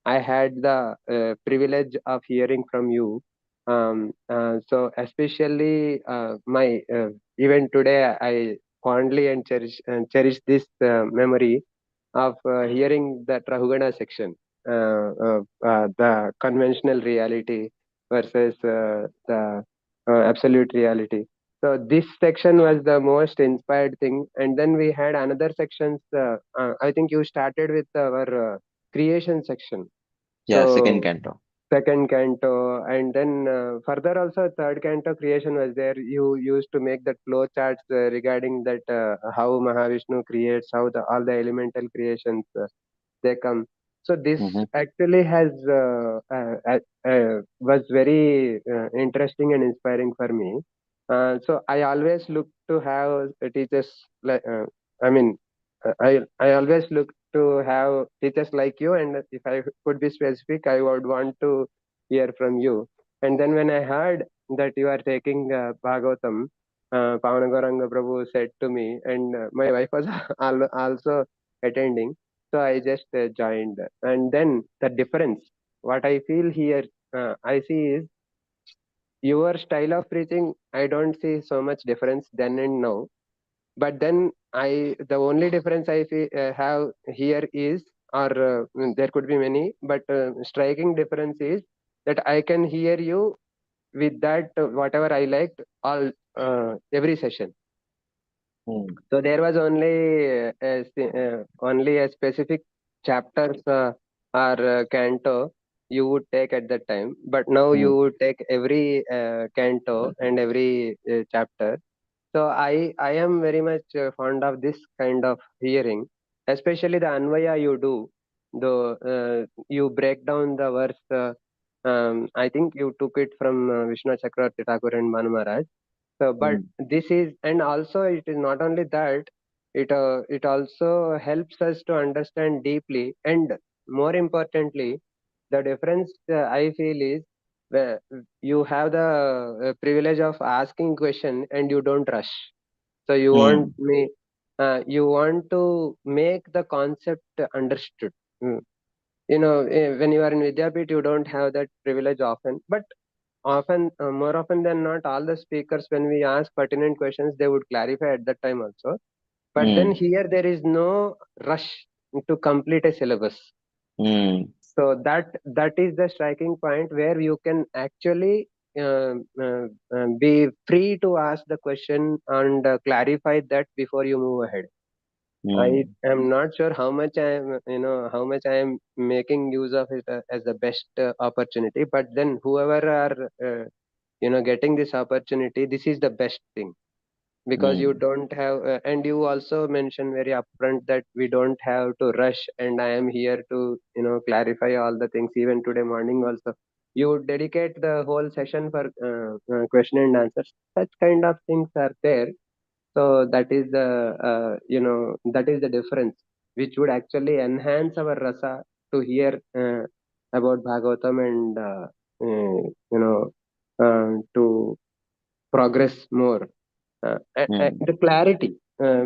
I had the privilege of hearing from you. So especially my even today, I fondly and cherish this memory of hearing that Rahugana section, the conventional reality versus the absolute reality. So this section was the most inspired thing, and then we had another sections. I think you started with our creation section. yeah, second So canto. second canto, and then further also third canto creation was there. You used to make that flow charts regarding that how Mahavishnu creates, how the all the elemental creations they come. So this Mm-hmm. actually has was very interesting and inspiring for me. So I always look to have teachers like I mean I always look to have teachers like you, and if I could be specific, I would want to hear from you. And then when I heard that you are taking Bhagavatam, Pavana Gauranga Prabhu said to me, and my wife was also attending. So I just joined, and then the difference. What I feel here, I see is your style of preaching. I don't see so much difference then and now. But then the only difference I have here is, or there could be many, but striking difference is that I can hear you with that whatever I liked all every session. Mm. So there was only a specific chapters or canto you would take at that time, but now you Mm. would take every canto and every chapter. So I am very much fond of this kind of hearing, especially the Anvaya you do. Though you break down the verse, I think you took it from Vishnu Chakravarti Thakur and Manu Maharaj. So, but Mm. this is, and also it is not only that, it also helps us to understand deeply, and more importantly, the difference I feel is where you have the privilege of asking question and you don't rush. So Mm. you want to make the concept understood. Mm. When you are in Vidyapit, you don't have that privilege often, but more often than not, all the speakers, when we ask pertinent questions, they would clarify at that time also. But then Mm. here there is no rush to complete a syllabus. Mm. So that is the striking point where you can actually be free to ask the question and clarify that before you move ahead. I Mm. am not sure how much how much I am making use of it as the best opportunity. But then whoever are getting this opportunity, this is the best thing, because you Mm. don't have and you also mentioned very upfront that we don't have to rush, and I am here to clarify all the things. Even today morning also, you would dedicate the whole session for question and answers. Such kind of things are there. So that is the that is the difference, which would actually enhance our rasa to hear about Bhagavatam, and to progress more. Mm. The clarity.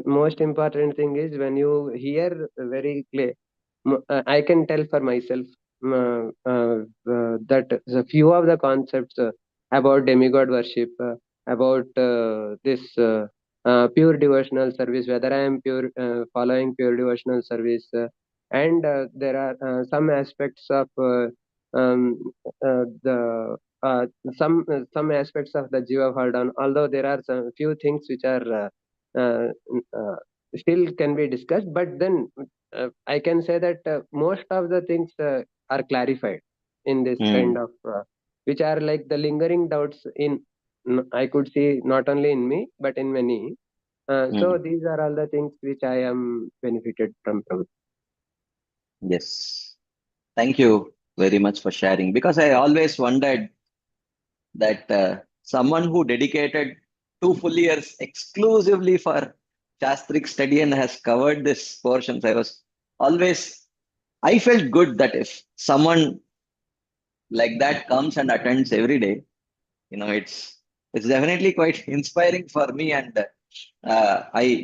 Most important thing is when you hear very clear. I can tell for myself that the few of the concepts about demigod worship, about this pure devotional service, whether I am pure following pure devotional service, and there are some aspects of the some aspects of the Jiva Vardhan, although there are some few things which are uh, uh, still can be discussed, but then I can say that most of the things are clarified in this kind Mm. of, which are like the lingering doubts in, I could see not only in me, but in many. So Mm. these are all the things which I am benefited from. Yes. Thank you very much for sharing, because I always wondered that someone who dedicated 2 full years exclusively for Shastric study and has covered this portions, I felt good that if someone like that comes and attends every day, it's definitely quite inspiring for me. And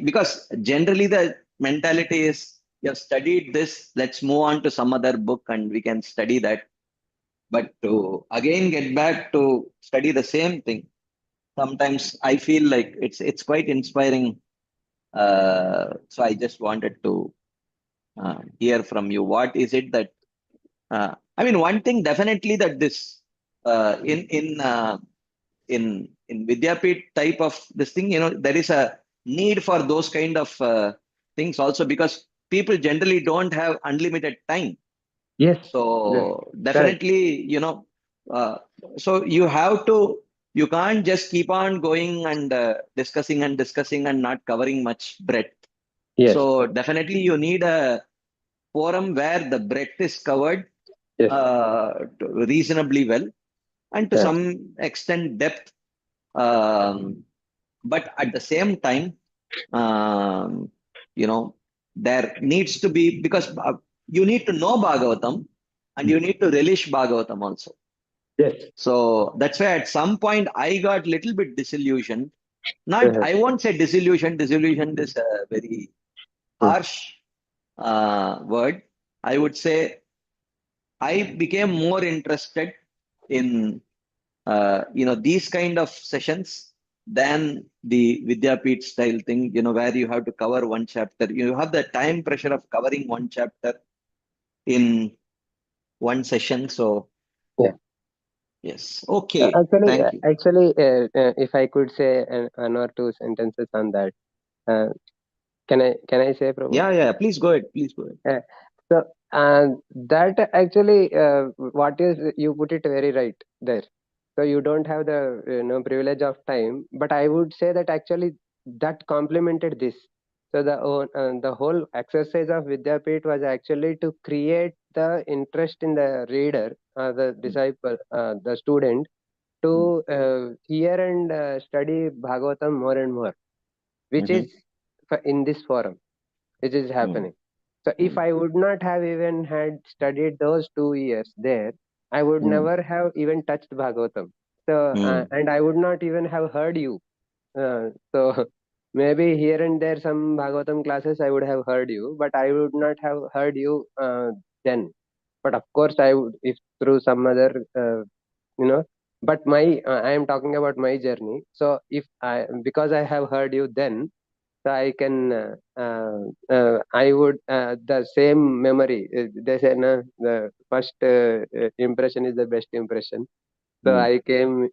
because generally the mentality is, you have studied this, let's move on to some other book and we can study that. But to again get back to study the same thing, sometimes I feel like it's quite inspiring. So I just wanted to hear from you. What is it that I mean? One thing definitely that this in Vidyapit type of this thing, there is a need for those kind of things also, because people generally don't have unlimited time. Yes, yes, So correct. definitely, uh, so you can't just keep on going and discussing and not covering much breadth. Yes, So definitely you need a forum where the breadth is covered yes, reasonably well, and to yeah, some extent depth. Um, but at the same time, um, you know, there needs to be, because you need to know Bhagavatam and you need to relish Bhagavatam also. yes, So that's why at some point I got little bit disillusioned. Not, uh-huh, I won't say disillusioned. Disillusioned is a very mm, harsh word. I would say I became more interested in these kind of sessions, than the Vidyapeeth style thing, where you have to cover one chapter. You have the time pressure of covering one chapter in one session. So, Yeah. yes. Okay. Actually, Thank you. if I could say one or two sentences on that, uh, can I say, Prabhu? Yeah, yeah. Please go ahead. Please go ahead. Uh, so that actually, what is you put it very right there. So you don't have the privilege of time, but I would say that actually that complemented this. So the whole exercise of Vidyapit was actually to create the interest in the reader, the Mm, disciple, the student, mm, to hear and study Bhagavatam more and more, which is mhm, in this forum, which is mm, happening. So if mm, I would not have even had studied those 2 years there, I would mm, never have even touched Bhagavatam. So mm. and I would not even have heard you. So maybe here and there some Bhagavatam classes I would have heard you, but I would not have heard you then. But of course I would, if through some other you know. But my I am talking about my journey. So if I, because I have heard you then, so I can I would the same memory. They say no, the first impression is the best impression. So Mm. I came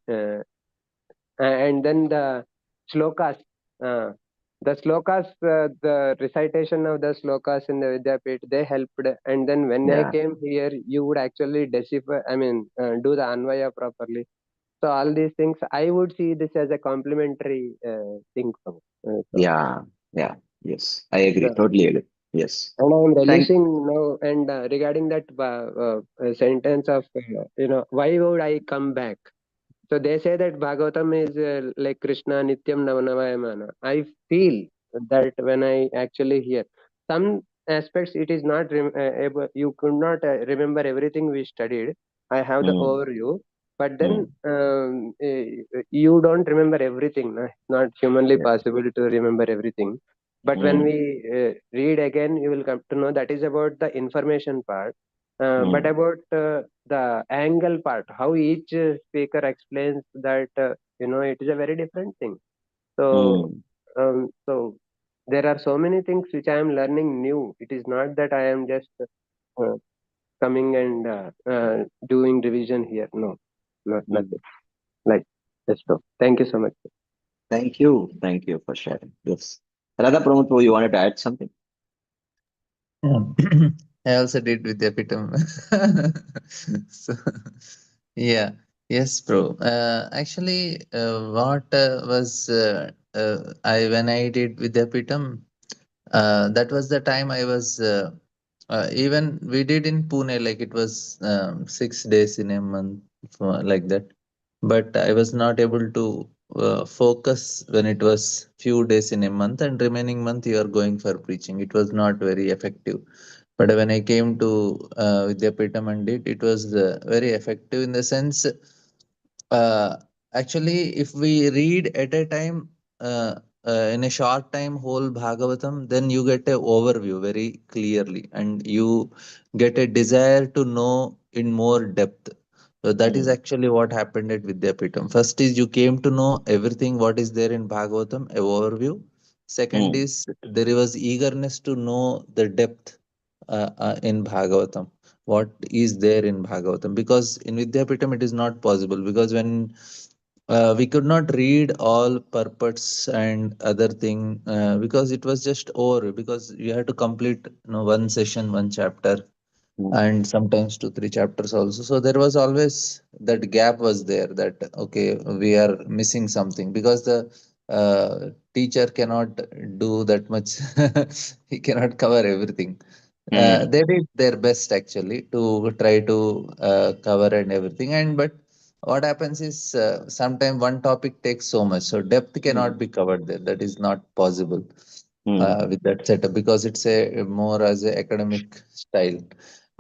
and then shlokas. Uh, the slokas, the recitation of the slokas in the Vidyapit, they helped. And then when I Yeah, came here, you would actually decipher, I mean, do the Anvaya properly. So all these things, I would see this as a complementary thing. So, yeah, yeah. Yes, I agree. so Totally agree. Yes. and I am Thank. relishing now. And regarding that sentence of, why would I come back? So they say that Bhagavatam is like Krishna Nityam Navanavayamana. I feel that when I actually hear some aspects, it is not able, you could not remember everything we studied. I have the Mm, overview, but then mm. you don't remember everything. No? It's not humanly Yeah. possible to remember everything. But when Mm, we read again, you will come to know that is about the information part. But mm, about the angle part, how each speaker explains that, it is a very different thing. So, mm, so there are so many things which I am learning new. It is not that I am just uh, coming and doing revision here. No, not mm. nothing like this. So, thank you so much. Thank you. Thank you for sharing. Yes. Radha Pramod, you wanted to add something? Yeah. I also did with the epitome. So, yeah, yes, bro. Actually, what was I when I did with the epitome, that was the time I was even we did in Pune, like it was 6 days in a month, like that. But I was not able to focus when it was few days in a month, and remaining month you are going for preaching. It was not very effective. But when I came to Vidyapeetham and it was very effective in the sense, uh, actually, if we read at a time, in a short time, whole Bhagavatam, then you get a overview very clearly, and you get a desire to know in more depth. So that is Mm, actually what happened at Vidyapeetham. First is you came to know everything what is there in Bhagavatam, a overview. Second mm, is there was eagerness to know the depth in Bhagavatam. What is there in Bhagavatam? Because in Vidyapeetham it is not possible, because when we could not read all purports and other thing, because it was just over, because you had to complete one session, one chapter, mm, and sometimes 2 3 chapters also. So there was always that gap was there, that okay, we are missing something, because the teacher cannot do that much. He cannot cover everything. mm, They did their best actually to try to cover and everything, and but what happens is sometimes one topic takes so much, so depth cannot mm, be covered there. That is not possible mm, with that setup, because it's a more as a academic style.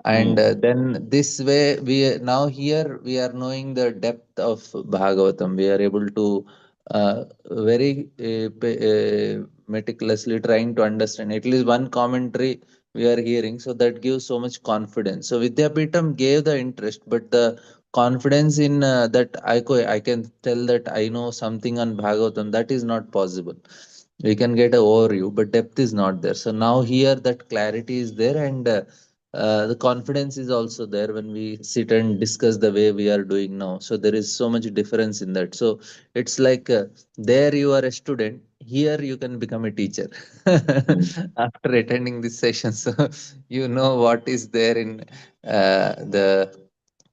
And mm, then this way now here we are knowing the depth of Bhagavatam. We are able to very meticulously trying to understand at least one commentary we are hearing, so that gives so much confidence. So Vidyapeetham gave the interest, but the confidence in that I can tell that I know something on Bhagavatam. That is not possible. We can get a overview, but depth is not there. So now here that clarity is there, and the confidence is also there when we sit and discuss the way we are doing now. So there is so much difference in that. So it's like there you are a student, here you can become a teacher after attending this session. So you know what is there in the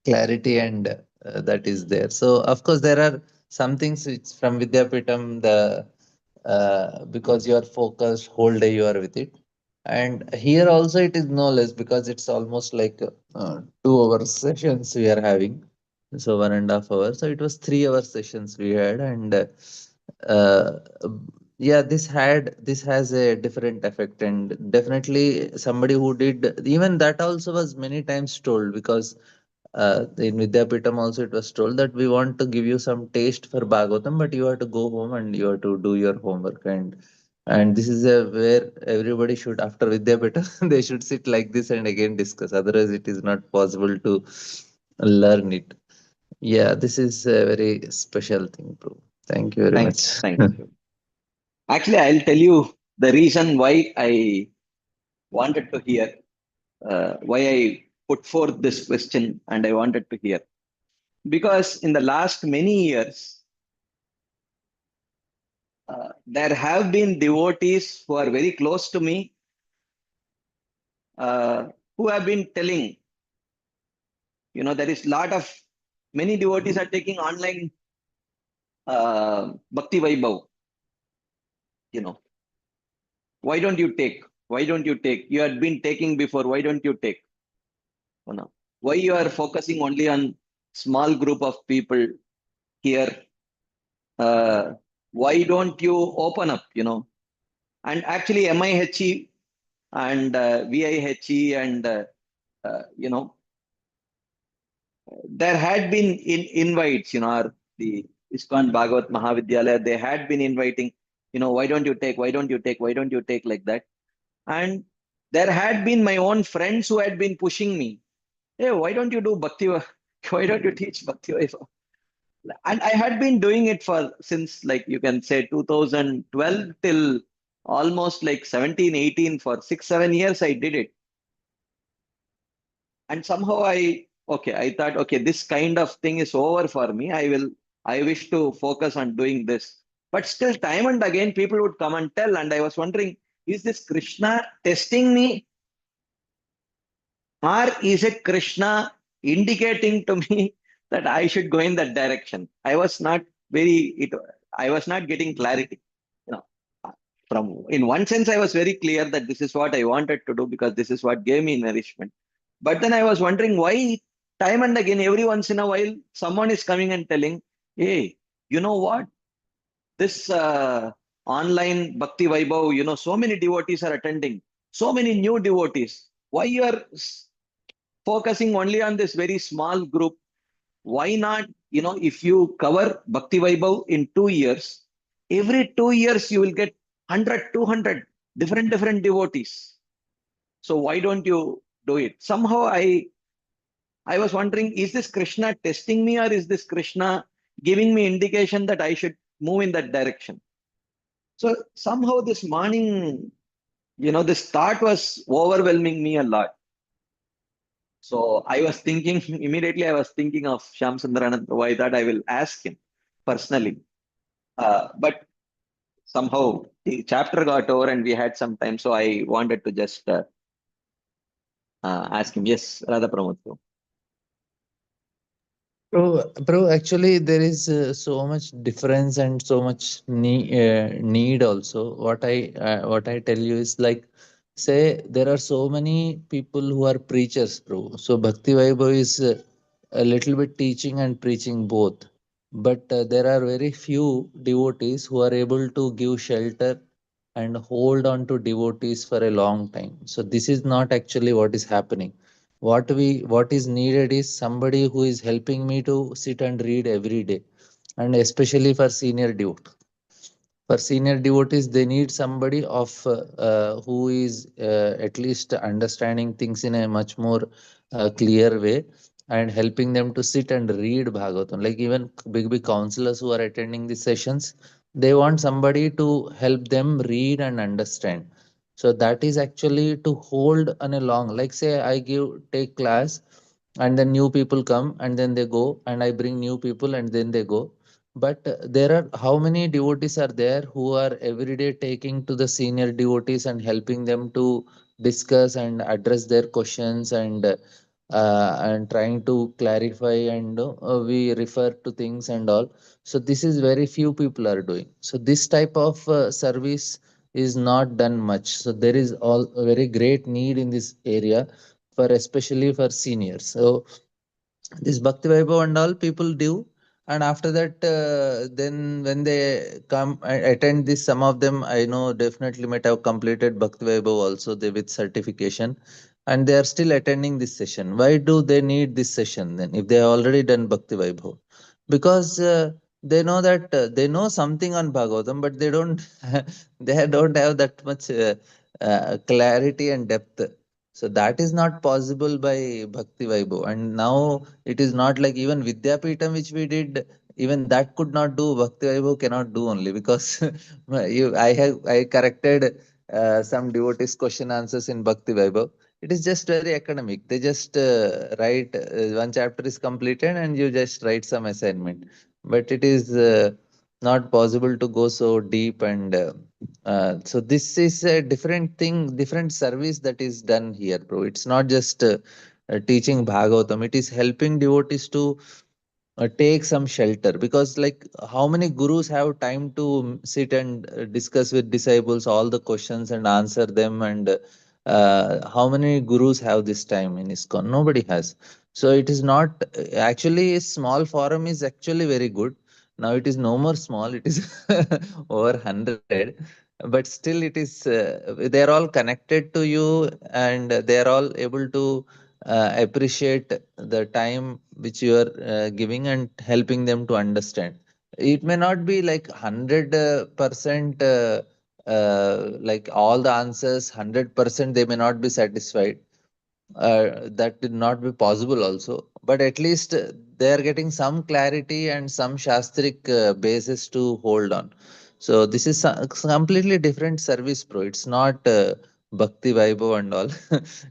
clarity, and that is there. So of course there are some things which from Vidyapitam, the because you are focused whole day you are with it, and here also it is no less because it's almost like 2 hour sessions we are having, so 1.5 hours. So it was 3 hour sessions we had, and uh, yeah, this has a different effect, and definitely somebody who did even that also was many times told, because in Vidyapitam also it was told that we want to give you some taste for Bhagavatam, but you have to go home and you have to do your homework. And this is a where everybody should, after Vidyapitam, they should sit like this and again discuss. Otherwise, it is not possible to learn it. Yeah, this is a very special thing, bro. Thank you very Thanks. much. Thanks. Actually, I'll tell you the reason why I wanted to hear, why I put forth this question and I wanted to hear. Because in the last many years, there have been devotees who are very close to me, uh, who have been telling, there is lot of many devotees are taking online Bhakti Vaibhav. You know, why don't you take? Why don't you take? You had been taking before. Why don't you take? Why you are focusing only on small group of people here? Why don't you open up? And actually, MIHE and VIHE and there had been invites, or the ISKCON Bhagavat Mahavidyalaya, they had been inviting, why don't you take, why don't you take, why don't you take, like that. And there had been my own friends who had been pushing me, hey, why don't you do Bhakti, why don't you teach Bhakti Vaibhav? And I had been doing it for since, like, you can say 2012 till almost like 17, 18, for 6, 7 years, I did it. And somehow I thought, okay, this kind of thing is over for me. I wish to focus on doing this. But still, time and again, people would come and tell, and I was wondering, is this Krishna testing me, or is it Krishna indicating to me that I should go in that direction? I was not getting clarity. you know from In one sense, I was very clear that this is what I wanted to do because this is what gave me nourishment. But then I was wondering why time and again, every once in a while, someone is coming and telling, hey, you know what? This online Bhakti Vaibhav, so many devotees are attending, so many new devotees. Why you are focusing only on this very small group? Why not, if you cover Bhakti Vaibhav in 2 years, every 2 years you will get 100, 200 different devotees. So why don't you do it? Somehow I was wondering, is this Krishna testing me, or is this Krishna giving me indication that I should move in that direction? So somehow this morning, this thought was overwhelming me a lot. So I was thinking, immediately I was thinking of Shyam Sundaranand Prabhu. I thought I will ask him personally. But somehow the chapter got over and we had some time. So I wanted to just ask him. Yes, Radha Pramod. Actually, there is so much difference and so much need also. What I tell you is like, say there are so many people who are preachers, bro. So Bhakti Vaibhav is a little bit teaching and preaching both, but there are very few devotees who are able to give shelter and hold on to devotees for a long time. So this is not actually what is happening. What is needed is somebody who is helping me to sit and read every day, and especially for senior devotees, they need somebody of who is at least understanding things in a much more clear way, and helping them to sit and read Bhagavatam. Like even big counselors who are attending these sessions, they want somebody to help them read and understand. So that is actually to hold on a long, like say I take class, and then new people come and then they go, and I bring new people and then they go. But there are how many devotees are there who are every day taking to the senior devotees and helping them to discuss and address their questions, and trying to clarify, and we refer to things and all. So this is very few people are doing. So this type of service is not done much. So there is all a very great need in this area, for especially for seniors. So this Bhakti Vaibhav and all people do. And after that, then when they come attend this, some of them I know definitely might have completed Bhakti Vaibhav also, they with certification, and they are still attending this session. Why do they need this session then if they have already done Bhakti Vaibhav? Because they know that they know something on Bhagavatam, but they don't they don't have that much clarity and depth. So that is not possible by Bhakti Vaibhav. And now it is not like even Vidyapeetham which we did, even that could not do. Bhakti Vaibhav cannot do only because I corrected some devotees' question answers in Bhakti Vaibhav. It is just very academic. They just write one chapter is completed and you just write some assignment. But it is not possible to go so deep, and so this is a different thing, different service that is done here, bro. It's not just teaching Bhagavatam. It is helping devotees to take some shelter, because like how many gurus have time to sit and discuss with disciples all the questions and answer them, and how many gurus have this time in ISKCON? Nobody has. So it is not actually, a small forum is actually very good. Now it is no more small, it is over 100, but still it is they are all connected to you, and they are all able to appreciate the time which you are giving and helping them to understand. It may not be like 100% like all the answers 100% they may not be satisfied. That did not be possible also, but at least they are getting some clarity and some shastric basis to hold on. So this is completely different service, bro. It's not Bhakti Vaibhav and all.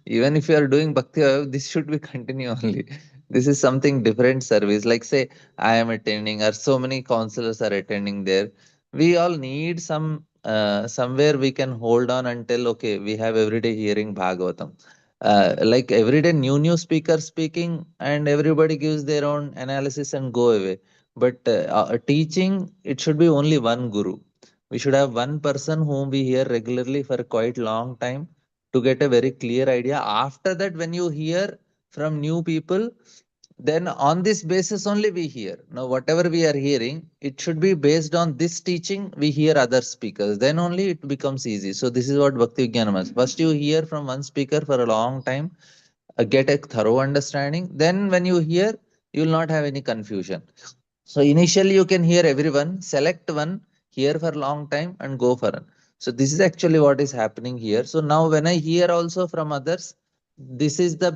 Even if you are doing Bhakti Vaibhav, this should be continue only. This is something different service. Like say I am attending, or so many counselors are attending there. We all need some somewhere we can hold on and tell, okay, we have everyday hearing Bhagavatam. Like every day new speakers speaking, and everybody gives their own analysis and go away. But teaching, it should be only one guru. We should have one person whom we hear regularly for quite long time, to get a very clear idea. After that, when you hear from new people, then on this basis only we hear. Now whatever we are hearing, it should be based on this teaching. We hear other speakers, then only it becomes easy. So this is what Bhakti Jnanam is. First you hear from one speaker for a long time, get a thorough understanding, then when you hear, you will not have any confusion. So initially you can hear everyone, select one, hear for long time and go for one. So this is actually what is happening here. So now when I hear also from others, this is the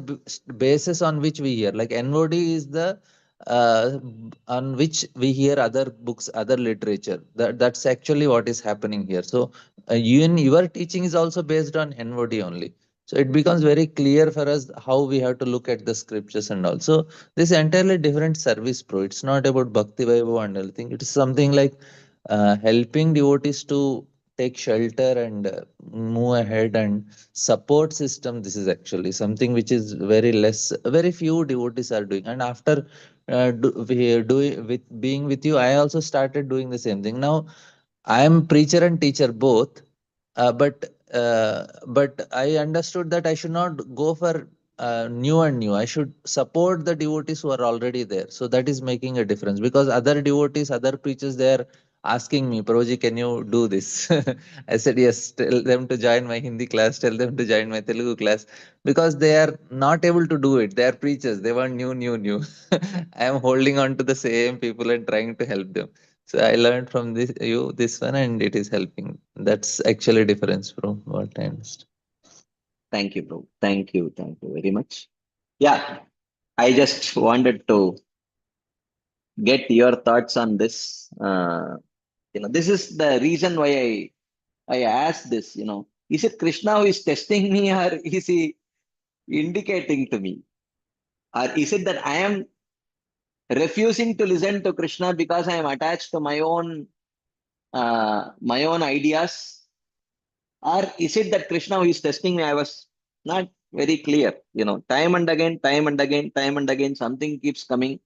basis on which we hear. Like NOD is the on which we hear other books, other literature. That's actually what is happening here. So your teaching is also based on NOD only. So it becomes very clear for us how we have to look at the scriptures and also this entirely different service, bro. It's not about Bhakti Vaibhav and everything. It is something like helping devotees to take shelter and move ahead, and support system. This is actually something which is very less, very few devotees are doing. And after we do with being with you, I also started doing the same thing. Now I am preacher and teacher both, but I understood that I should not go for new and new. I should support the devotees who are already there. So that is making a difference, because other devotees, other preachers, they are asking me, Prabhuji, can you do this? I said, yes, tell them to join my Hindi class, tell them to join my Telugu class, because they are not able to do it. They are preachers. They want new. I am holding on to the same people and trying to help them. So I learned from this one, and it is helping. That's actually difference from what I understand. Thank you, bro. Thank you. Thank you very much. Yeah. I just wanted to get your thoughts on this. This is the reason why I asked this. Is it Krishna who is testing me, or is he indicating to me, or is it that I am refusing to listen to Krishna because I am attached to my own ideas, or is it that Krishna who is testing me? I was not very clear. Time and again, time and again, time and again, something keeps coming.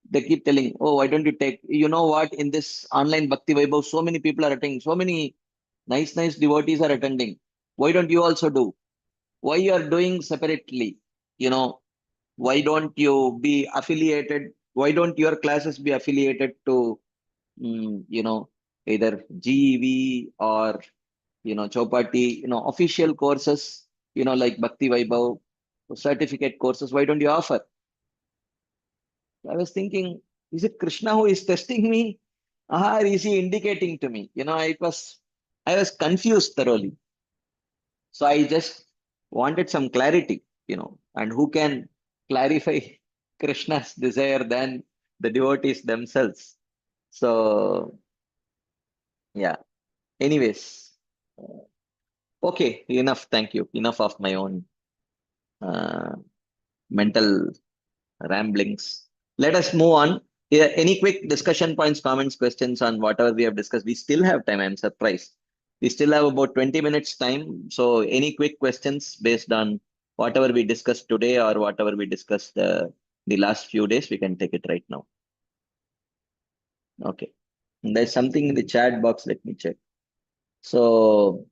They keep telling, oh, why don't you take, you know what, in this online Bhakti Vaibhav, so many people are attending, so many nice devotees are attending. Why don't you also do? Why you are doing separately? Why don't you be affiliated? Why don't your classes be affiliated to, either GEV or, Chopati, official courses, like Bhakti Vaibhav, certificate courses? Why don't you offer? I was thinking, is it Krishna who is testing me? Or is he indicating to me? I was confused thoroughly. So I just wanted some clarity, and who can clarify Krishna's desire than the devotees themselves? So, yeah. Anyways, okay, enough. Thank you. Enough of my own uh, mental ramblings. Let us move on. Yeah, any quick discussion points, comments, questions on whatever we have discussed? We still have time. I'm surprised. We still have about 20 minutes time. So any quick questions based on whatever we discussed today or whatever we discussed the last few days, we can take it right now. Okay. And there's something in the chat box. Let me check. So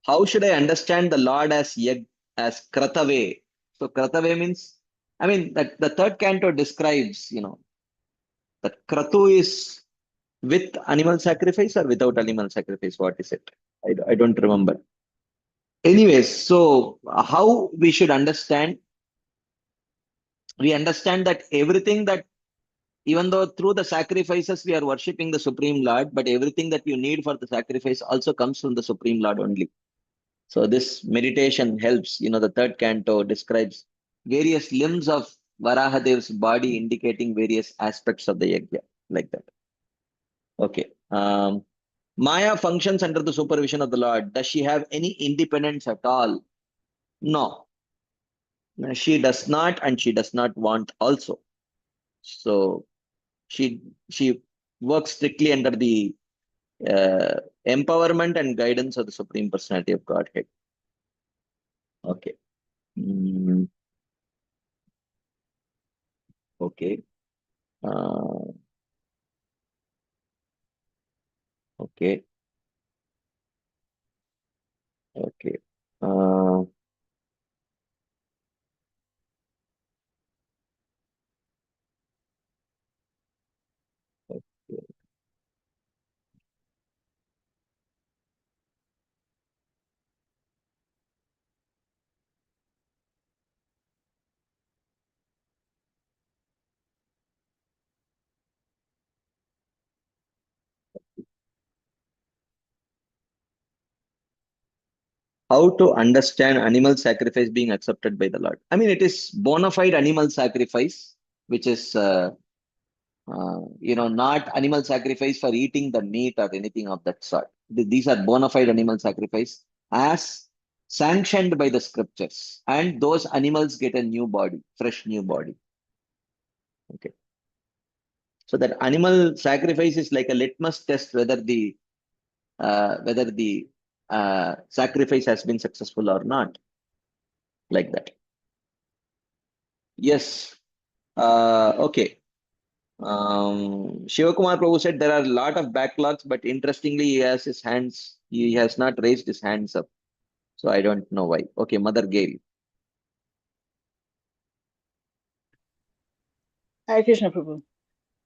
how should I understand the Lord as Kratave? So Kratave means, I mean, that the third canto describes, that Kratu is with animal sacrifice or without animal sacrifice. What is it? I don't remember. Anyways, so how we should understand? We understand that everything that, even though through the sacrifices we are worshipping the Supreme Lord, but everything that you need for the sacrifice also comes from the Supreme Lord only. So this meditation helps. The third canto describes various limbs of Varahadev's body, indicating various aspects of the yajna, like that. Okay. Maya functions under the supervision of the Lord. Does she have any independence at all? No, she does not, and she does not want also. So she works strictly under the empowerment and guidance of the Supreme Personality of Godhead. Okay. Mm, okay. Uh, okay. Okay. Uh, okay. How to understand animal sacrifice being accepted by the Lord? I mean, it is bona fide animal sacrifice, which is not animal sacrifice for eating the meat or anything of that sort. These are bona fide animal sacrifice as sanctioned by the scriptures, and those animals get a new body, fresh new body. Okay, so that animal sacrifice is like a litmus test whether the sacrifice has been successful or not, like that. Yes. Okay. Shivakumar Prabhu said there are a lot of backlogs, but interestingly, he has not raised his hands up. So I don't know why. Okay, Mother Gail. Hare Krishna Prabhu.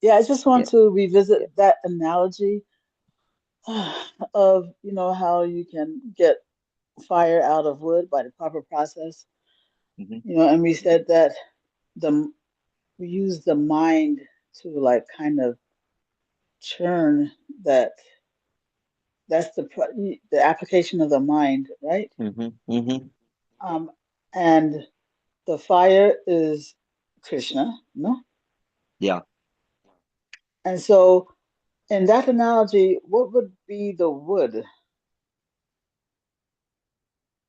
Yeah, I just Yeah. want to revisit that analogy of, how you can get fire out of wood by the proper process. And we said that the we use the mind to like kind of churn that. That's the application of the mind, right? Mm-hmm. Mm-hmm. And the fire is Krishna, no? Yeah. And so, in that analogy, what would be the wood?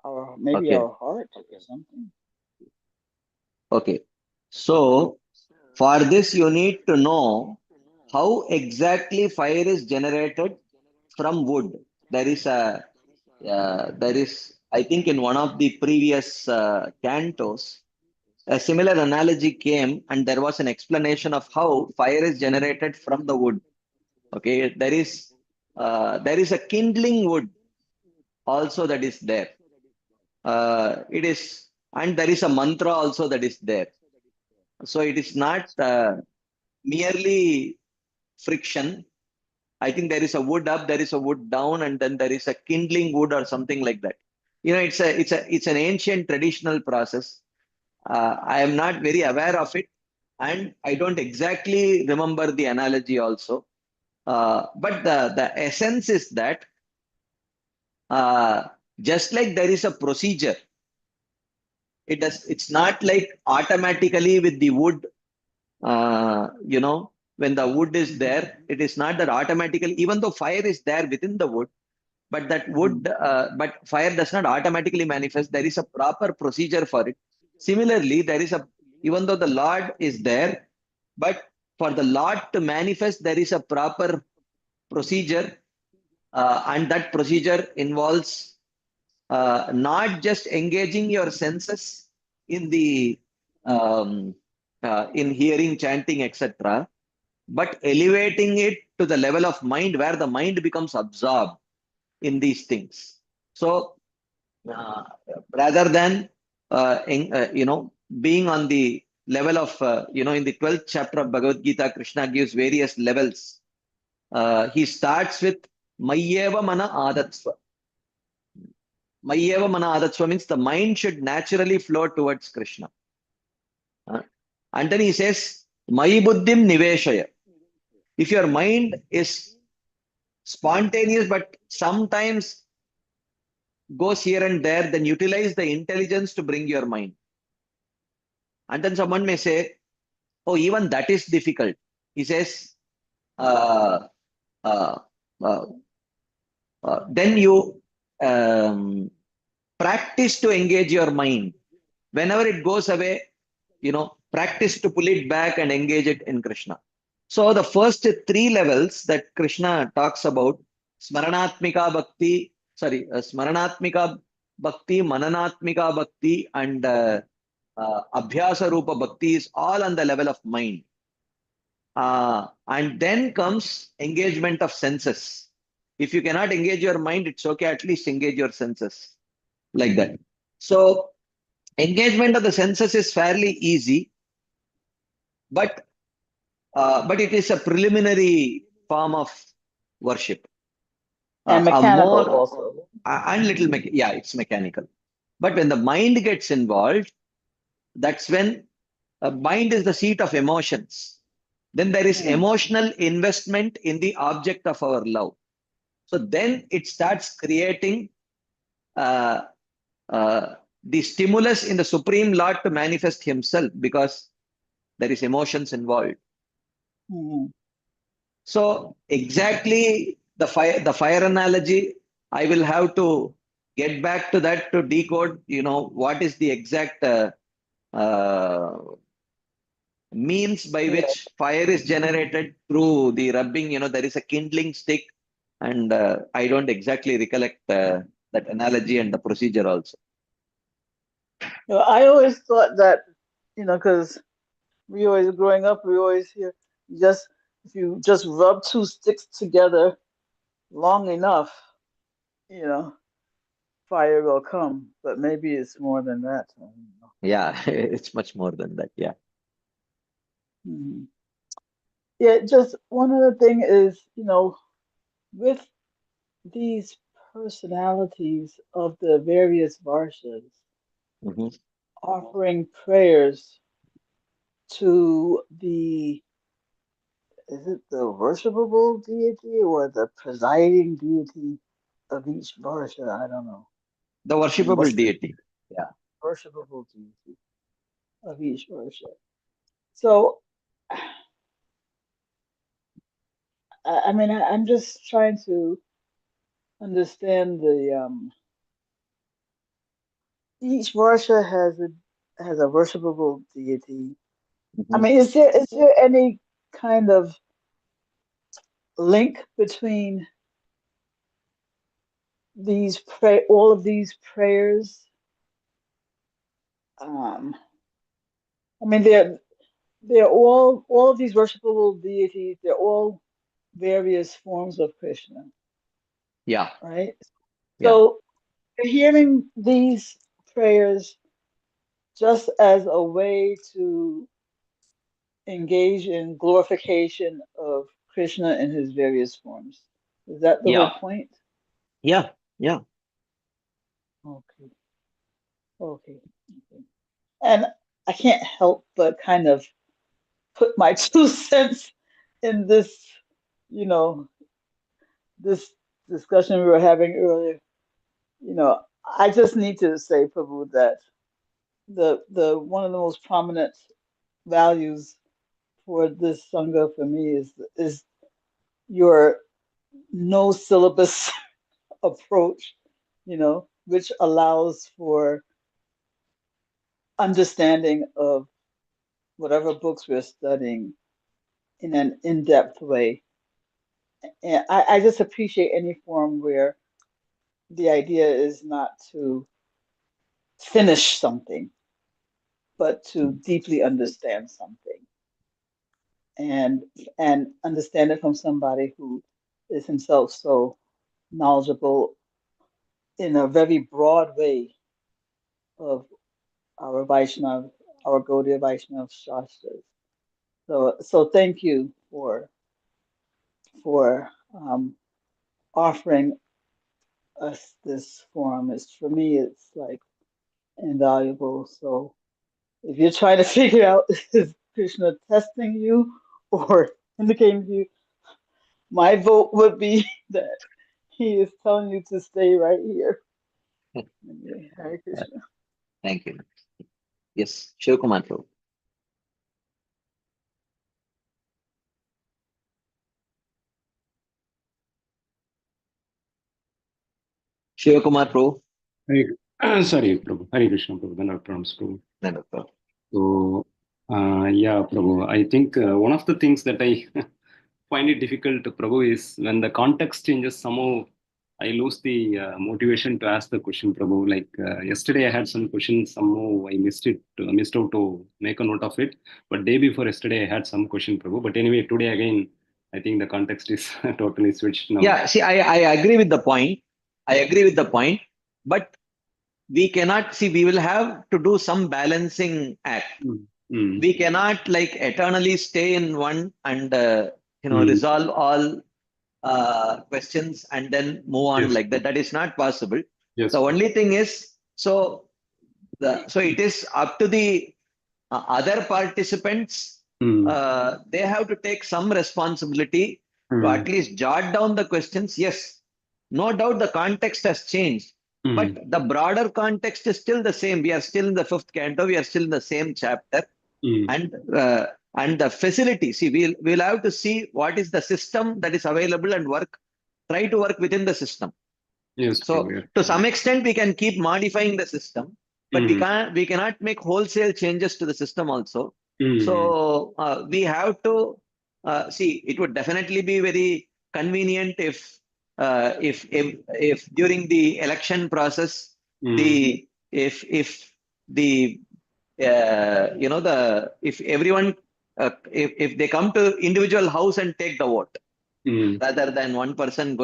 Or maybe Okay. our heart or something? Okay. So for this, you need to know how exactly fire is generated from wood. There is I think in one of the previous cantos, a similar analogy came, and there was an explanation of how fire is generated from the wood. Okay, there is a kindling wood also that is there. It is, and there is a mantra also that is there. So it is not merely friction. I think there is a wood up, there is a wood down, and then there is a kindling wood or something like that. It's an ancient traditional process. I am not very aware of it, and I don't exactly remember the analogy also. But the essence is that uh, just like there is a procedure, it's not like automatically with the wood. When the wood is there, it is not that automatically, even though fire is there within the wood, but but fire does not automatically manifest. There is a proper procedure for it. Similarly, even though the Lord is there, but for the Lord to manifest, there is a proper procedure, and that procedure involves not just engaging your senses in the in hearing, chanting, etc., but elevating it to the level of mind where the mind becomes absorbed in these things. So uh, rather than being on the level of in the 12th chapter of Bhagavad Gita, Krishna gives various levels. He starts with Mayyeva Mana Adatsva. Mayyeva Mana Adatsva means the mind should naturally flow towards Krishna. And then he says, Mayi Buddhim Niveshaya. If your mind is spontaneous, but sometimes goes here and there, then utilize the intelligence to bring your mind. And then someone may say, oh, even that is difficult. He says, uh, uh, uh, then you practice to engage your mind. Whenever it goes away, practice to pull it back and engage it in Krishna. So the first three levels that Krishna talks about, Smaranatmika Bhakti, Smaranatmika Bhakti, Mananatmika Bhakti, and Abhyasa Rupa Bhakti is all on the level of mind. And then comes engagement of senses. If you cannot engage your mind, it's okay, at least engage your senses. Like that. So engagement of the senses is fairly easy, but it is a preliminary form of worship. And A mechanical more also. and little yeah, it's mechanical. But when the mind gets involved, that's when mind is the seat of emotions. Then there is emotional investment in the object of our love. So then it starts creating uh, the stimulus in the Supreme Lord to manifest Himself, because there is emotions involved. So exactly the fire analogy, I will have to get back to that to decode, what is the exact uh, means by which fire is generated through the rubbing. There is a kindling stick, and I don't exactly recollect that analogy and the procedure also. I always thought that, because we always growing up, we always hear if you just rub two sticks together long enough, fire will come. But maybe it's more than that. I don't know. Yeah, it's much more than that. Yeah. Mm-hmm. Yeah, just one other thing is, with these personalities of the various varshas Mm-hmm. offering prayers to is it the worshipable deity or the presiding deity of each varsha? I don't know. The And worshipable what's the deity. Yeah. worshipable deity of each varsha? So, I mean, I'm just trying to understand the each Varsha has a worshipable deity. I mean, is there any kind of link between all of these prayers? I mean, they're all of these worshipable deities. They're all various forms of Krishna. Yeah. Right. Yeah. So hearing these prayers just as a way to engage in glorification of Krishna in his various forms. Is that the whole Yeah. point? Yeah. Yeah. Okay. Okay. And I can't help but kind of put my 2 cents in this, you know, this discussion we were having earlier. You know, I just need to say, Prabhu, that the one of the most prominent values for this sangha for me is your no syllabus approach, you know, which allows for understanding of whatever books we're studying in an in-depth way. And I just appreciate any form where the idea is not to finish something, but to deeply understand something and understand it from somebody who is himself so knowledgeable in a very broad way of our Vaishnav, our Gaudiya Vaishnav Shastras. So thank you for offering us this forum. It's for me, it's like invaluable. So if you're trying to figure out is Krishna testing you or indicating to you, my vote would be that he is telling you to stay right here. Hare Krishna. Thank you. Yes, Shivakumar Prabhu. Shivakumar Prabhu. Sorry, Prabhu. Hare Krishna, Prabhu. Dhanavad pranams, Prabhu. No, Prabhu. So, yeah, Prabhu. I think one of the things that I find it difficult, Prabhu, is when the context changes, somehow I lose the motivation to ask the question, Prabhu. Like yesterday, I had some questions, somehow I missed out to make a note of it. But day before yesterday, I had some question, Prabhu. But anyway, today again, I think the context is totally switched now. Yeah, see, I agree with the point. I agree with the point. But we cannot see, we will have to do some balancing act. We cannot like eternally stay in one and resolve all questions and then move on. Yes. Like that. That is not possible. Yes. The only thing is, so it is up to the other participants. They have to take some responsibility to at least jot down the questions. Yes, no doubt the context has changed, but the broader context is still the same. We are still in the fifth canto. We are still in the same chapter, and the facility. See, we'll have to see what is the system that is available and try to work within the system. Yes. So to some extent, we can keep modifying the system, but we cannot make wholesale changes to the system also. So we have to see. It would definitely be very convenient if during the election process, if the if everyone if they come to individual house and take the vote, rather than one person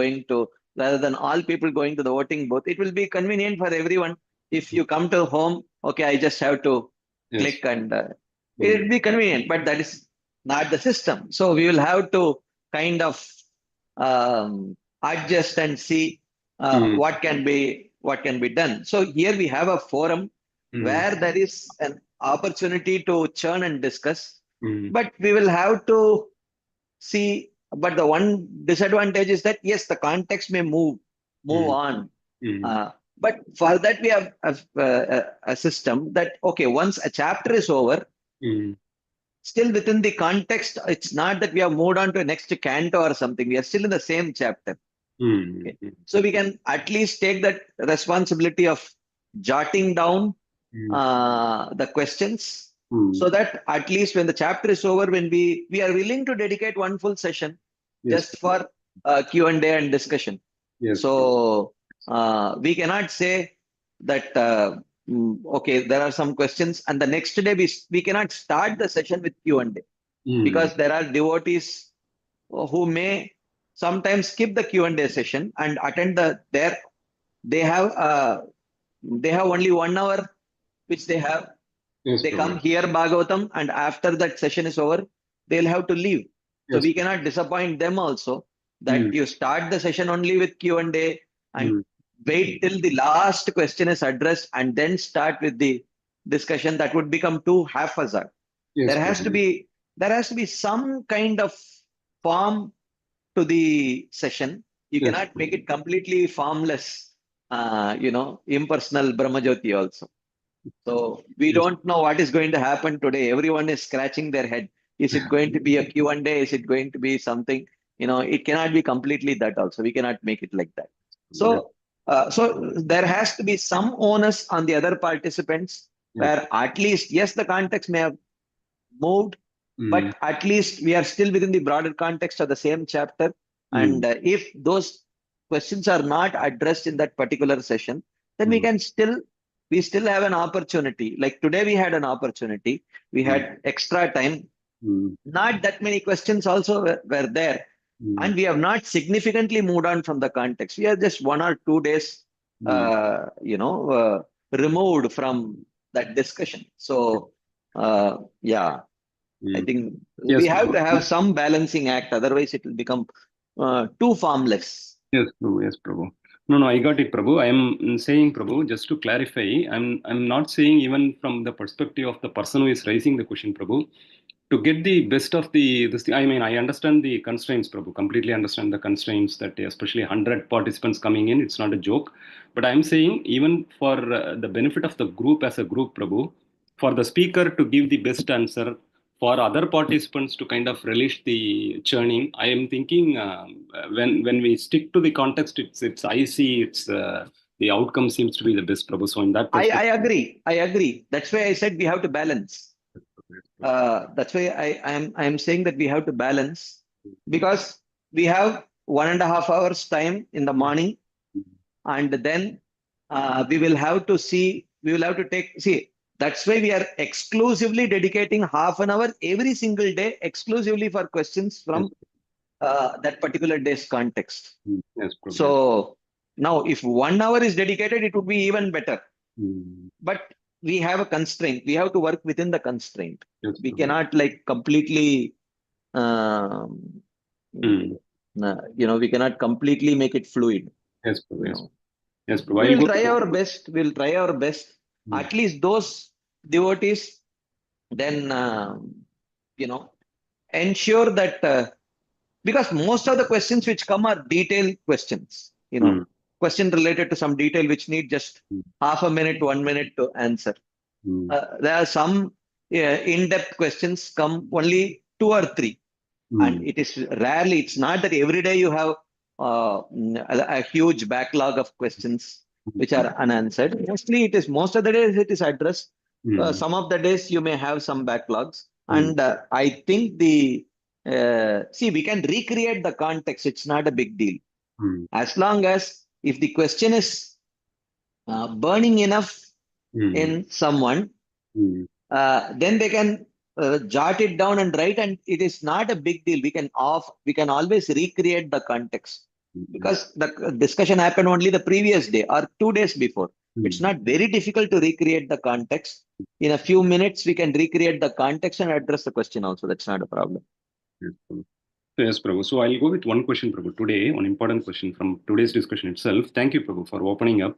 rather than all people going to the voting booth, it will be convenient for everyone. If you come to home, okay, I just have to click and it will be convenient, but that is not the system. So we will have to kind of adjust and see what can be done. So here we have a forum where there is an opportunity to churn and discuss, but we will have to see. But the one disadvantage is that yes, the context may move on. But for that we have a system that okay, once a chapter is over, still within the context. It's not that we have moved on to a next canto or something. We are still in the same chapter. Okay. So we can at least take that responsibility of jotting down the questions, so that at least when the chapter is over, when we are willing to dedicate one full session just for Q&A and discussion. Yes. So we cannot say that okay, there are some questions, and the next day we cannot start the session with Q&A, because there are devotees who may sometimes skip the Q&A session and attend they have only 1 hour which they have. Yes, They Prabhu. come here Bhagavatam, and after that session is over, they'll have to leave. So Yes. we cannot disappoint them also, that you start the session only with Q&A and wait till the last question is addressed and then start with the discussion. That would become too haphazard. Yes, There has to be some kind of form to the session. You Yes. cannot make it completely formless, impersonal Brahmajyoti also. So we don't know what is going to happen today. Everyone is scratching their head. Is it going to be a Q&A? Is it going to be something? It cannot be completely that also. We cannot make it like that. So, so there has to be some onus on the other participants, where at least, yes, the context may have moved, but at least we are still within the broader context of the same chapter. And if those questions are not addressed in that particular session, then we still have an opportunity. Like today, we had an opportunity. We had extra time. Not that many questions also were there. And we have not significantly moved on from the context. We are just 1 or 2 days, removed from that discussion. So, yeah. I think we have to have some balancing act. Otherwise, it will become too formless. Yes, Prabhu. Yes, Prabhu. No, I got it, Prabhu. I am saying, Prabhu, just to clarify, I'm not saying even from the perspective of the person who is raising the question, Prabhu, to get the best of this thing. I mean, I understand the constraints, Prabhu. Completely understand the constraints that especially 100 participants coming in, it's not a joke. But I'm saying even for the benefit of the group as a group, Prabhu, for the speaker to give the best answer, for other participants to kind of relish the churning, I am thinking when we stick to the context, I see the outcome seems to be the best, Prabhu. So in that perspective, I agree. That's why I said we have to balance. That's why I am saying that we have to balance, because we have 1.5 hours time in the morning, and then we will have to see. That's why we are exclusively dedicating half an hour every single day exclusively for questions from that particular day's context. Yes, Prabhu. So now, if 1 hour is dedicated, it would be even better. But we have a constraint. We have to work within the constraint. Yes, We Prabhu. cannot completely, we cannot completely make it fluid. Yes, Prabhu. Yes. know. Yes, Prabhu. We'll I'll go try to- our best. We'll try our best. At least those devotees then, ensure that, because most of the questions which come are detailed questions, question related to some detail which need just half a minute, 1 minute to answer. There are some in-depth questions come only 2 or 3. And it is rarely, it's not that every day you have a huge backlog of questions which are unanswered. Mostly most of the days it is addressed. Some of the days you may have some backlogs. And I think we can recreate the context. It's not a big deal. As long as if the question is burning enough in someone, then they can jot it down and write, and it is not a big deal. We can always recreate the context, because the discussion happened only the previous day or 2 days before. It's not very difficult to recreate the context. In a few minutes, we can recreate the context and address the question also. That's not a problem. Yes, Prabhu. Yes, Prabhu. So I'll go with one question, Prabhu. Today, one important question from today's discussion itself. Thank you, Prabhu, for opening up.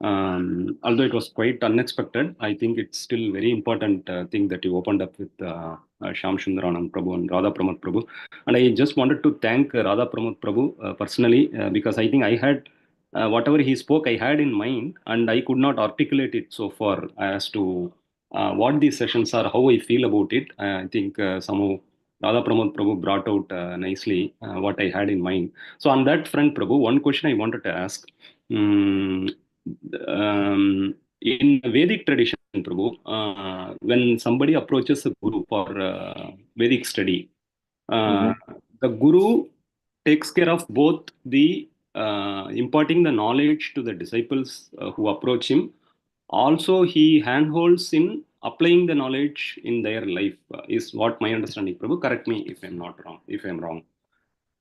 Although it was quite unexpected, I think it's still very important thing that you opened up with Shyam Sundaranand Prabhu and Radha Pramod Prabhu. And I just wanted to thank Radha Pramod Prabhu personally, because I think I had whatever he spoke, I had in mind, and I could not articulate it so far as to what these sessions are, how I feel about it. I think somehow Radha Pramod Prabhu brought out nicely what I had in mind. So on that front, Prabhu, one question I wanted to ask. Um, in Vedic tradition, Prabhu, when somebody approaches a guru for Vedic study, uh, the guru takes care of both the imparting the knowledge to the disciples who approach him. Also, he handholds in applying the knowledge in their life. Is what my understanding. Prabhu, correct me if I'm not wrong. If I'm wrong,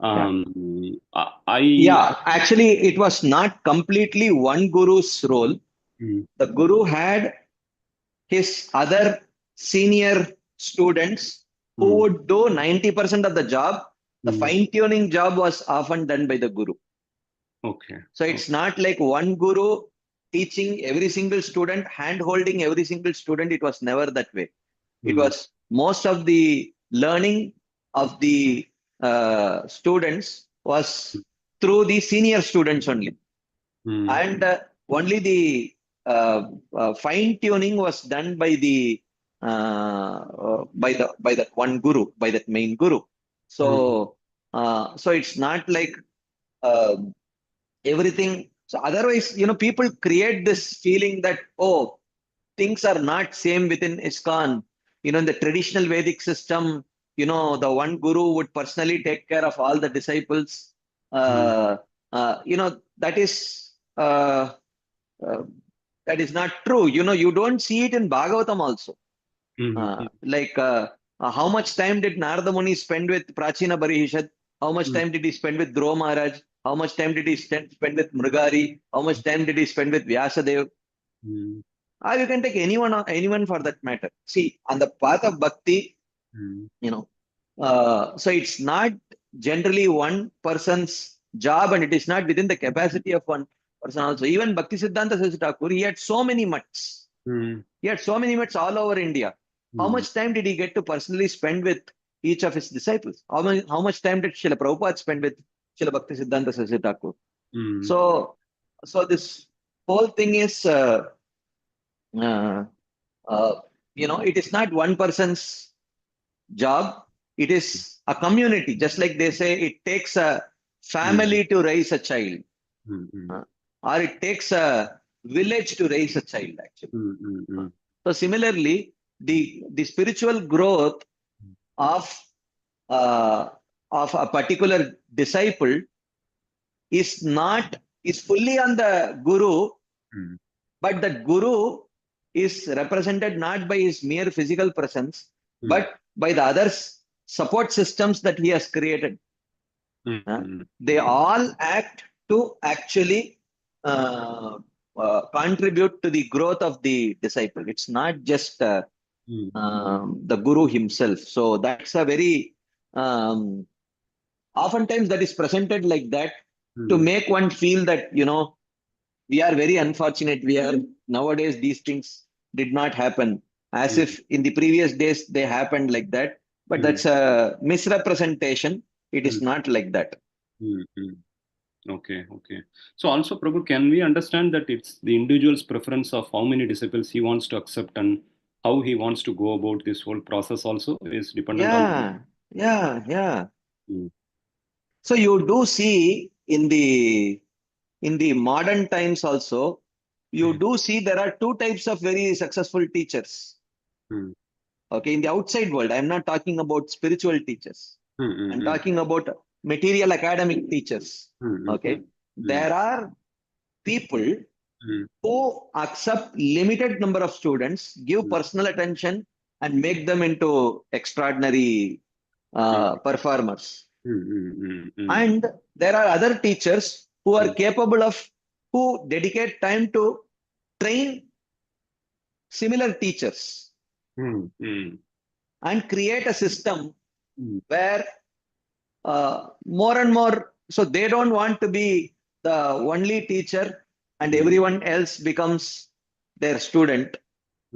Yeah. I Yeah, actually, it was not completely one guru's role. The guru had his other senior students who would do 90% of the job. The fine-tuning job was often done by the guru. Okay. So it's not like one guru teaching every single student, hand-holding every single student. It was never that way. It was most of the learning of the students was through the senior students only. And only the fine tuning was done by the by that one guru, by that main guru. So so it's not like uh, everything. So otherwise, people create this feeling that, oh, things are not same within ISKCON. In the traditional Vedic system, the one guru would personally take care of all the disciples. That is uh, that is not true. You don't see it in Bhagavatam also. Like how much time did Narada Muni spend with Prachina Barihishad? How much time did he spend with Dhruva Maharaj? How much time did he spend with Mrigari? How much time did he spend with Vyasadev? Or you can take anyone for that matter. See, on the path of bhakti, so it's not generally one person's job, and it is not within the capacity of one person also. Even Bhakti Siddhanta Saraswati Thakur, he had so many mutts. He had so many mutts all over India. How much time did he get to personally spend with each of his disciples? How much time did Srila Prabhupada spend with Srila Bhakti Siddhanta Saraswati Thakur? So this whole thing is uh, it is not one person's job. It is a community. Just like they say, it takes a family to raise a child, or it takes a village to raise a child, actually. So similarly, the spiritual growth of a particular disciple is fully on the guru, but the guru is represented not by his mere physical presence, but by the other support systems that he has created. They all act to actually contribute to the growth of the disciple. It's not just the guru himself. So that's a very oftentimes that is presented like that to make one feel that we are very unfortunate. We are nowadays these things did not happen, as if in the previous days they happened like that. But that's a misrepresentation. It is not like that. Okay. So also, Prabhu, can we understand that it's the individual's preference of how many disciples he wants to accept and how he wants to go about this whole process also is dependent on. Yeah. So you do see in the modern times also, you do see there are two types of very successful teachers. Okay, in the outside world, I'm not talking about spiritual teachers. I'm talking about material academic teachers. Okay, there are people who accept limited number of students, give personal attention, and make them into extraordinary performers. And there are other teachers who are capable of, who dedicate time to train similar teachers and create a system where more and more, so they don't want to be the only teacher and everyone else becomes their student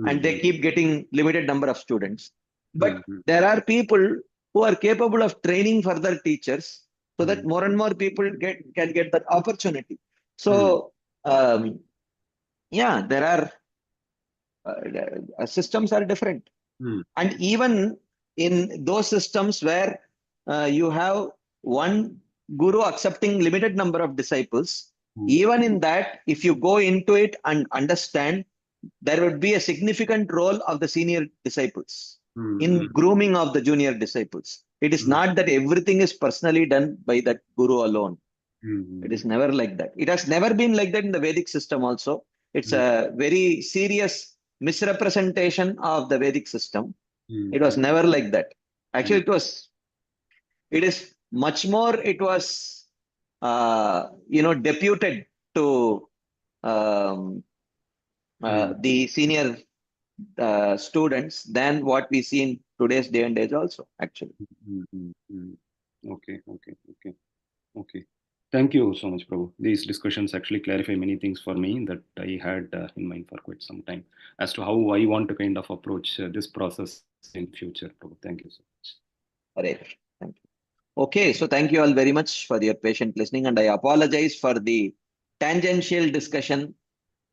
and they keep getting limited number of students. But there are people who are capable of training further teachers so that more and more people can get that opportunity. So yeah, there are systems are different. And even in those systems where you have one guru accepting limited number of disciples, even in that, if you go into it and understand, there would be a significant role of the senior disciples in grooming of the junior disciples. It is not that everything is personally done by that guru alone. It is never like that. It has never been like that in the Vedic system also. It's a very serious misrepresentation of the Vedic system. It was never like that. Actually, it is much more, it was, deputed to um, the senior students than what we see in today's day and age also, actually. Okay. Thank you so much, Prabhu. These discussions actually clarify many things for me that I had in mind for quite some time as to how I want to kind of approach this process in future, Prabhu. Thank you so much. Hare Krishna. Thank you. Okay, so thank you all very much for your patient listening, and I apologize for the tangential discussion.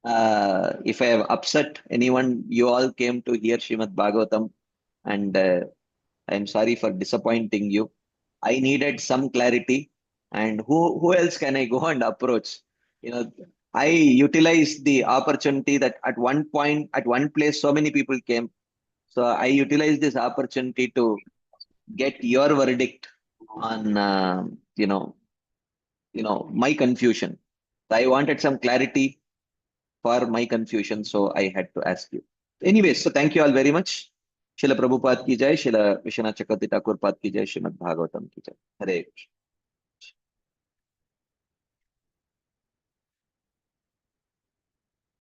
If I have upset anyone, you all came to hear Srimad Bhagavatam, and I'm sorry for disappointing you. I needed some clarity, and who else can I go and approach? I utilized the opportunity that at one point, at one place, so many people came. So I utilized this opportunity to get your verdict on, my confusion. So I wanted some clarity for my confusion, so I had to ask you. Anyways, so thank you all very much. Srila Prabhupada ki jai, Srila Vishwanath Chakravarti Thakur Pad ki jai, Srimad Bhagavatam ki jai. Hare Krishna.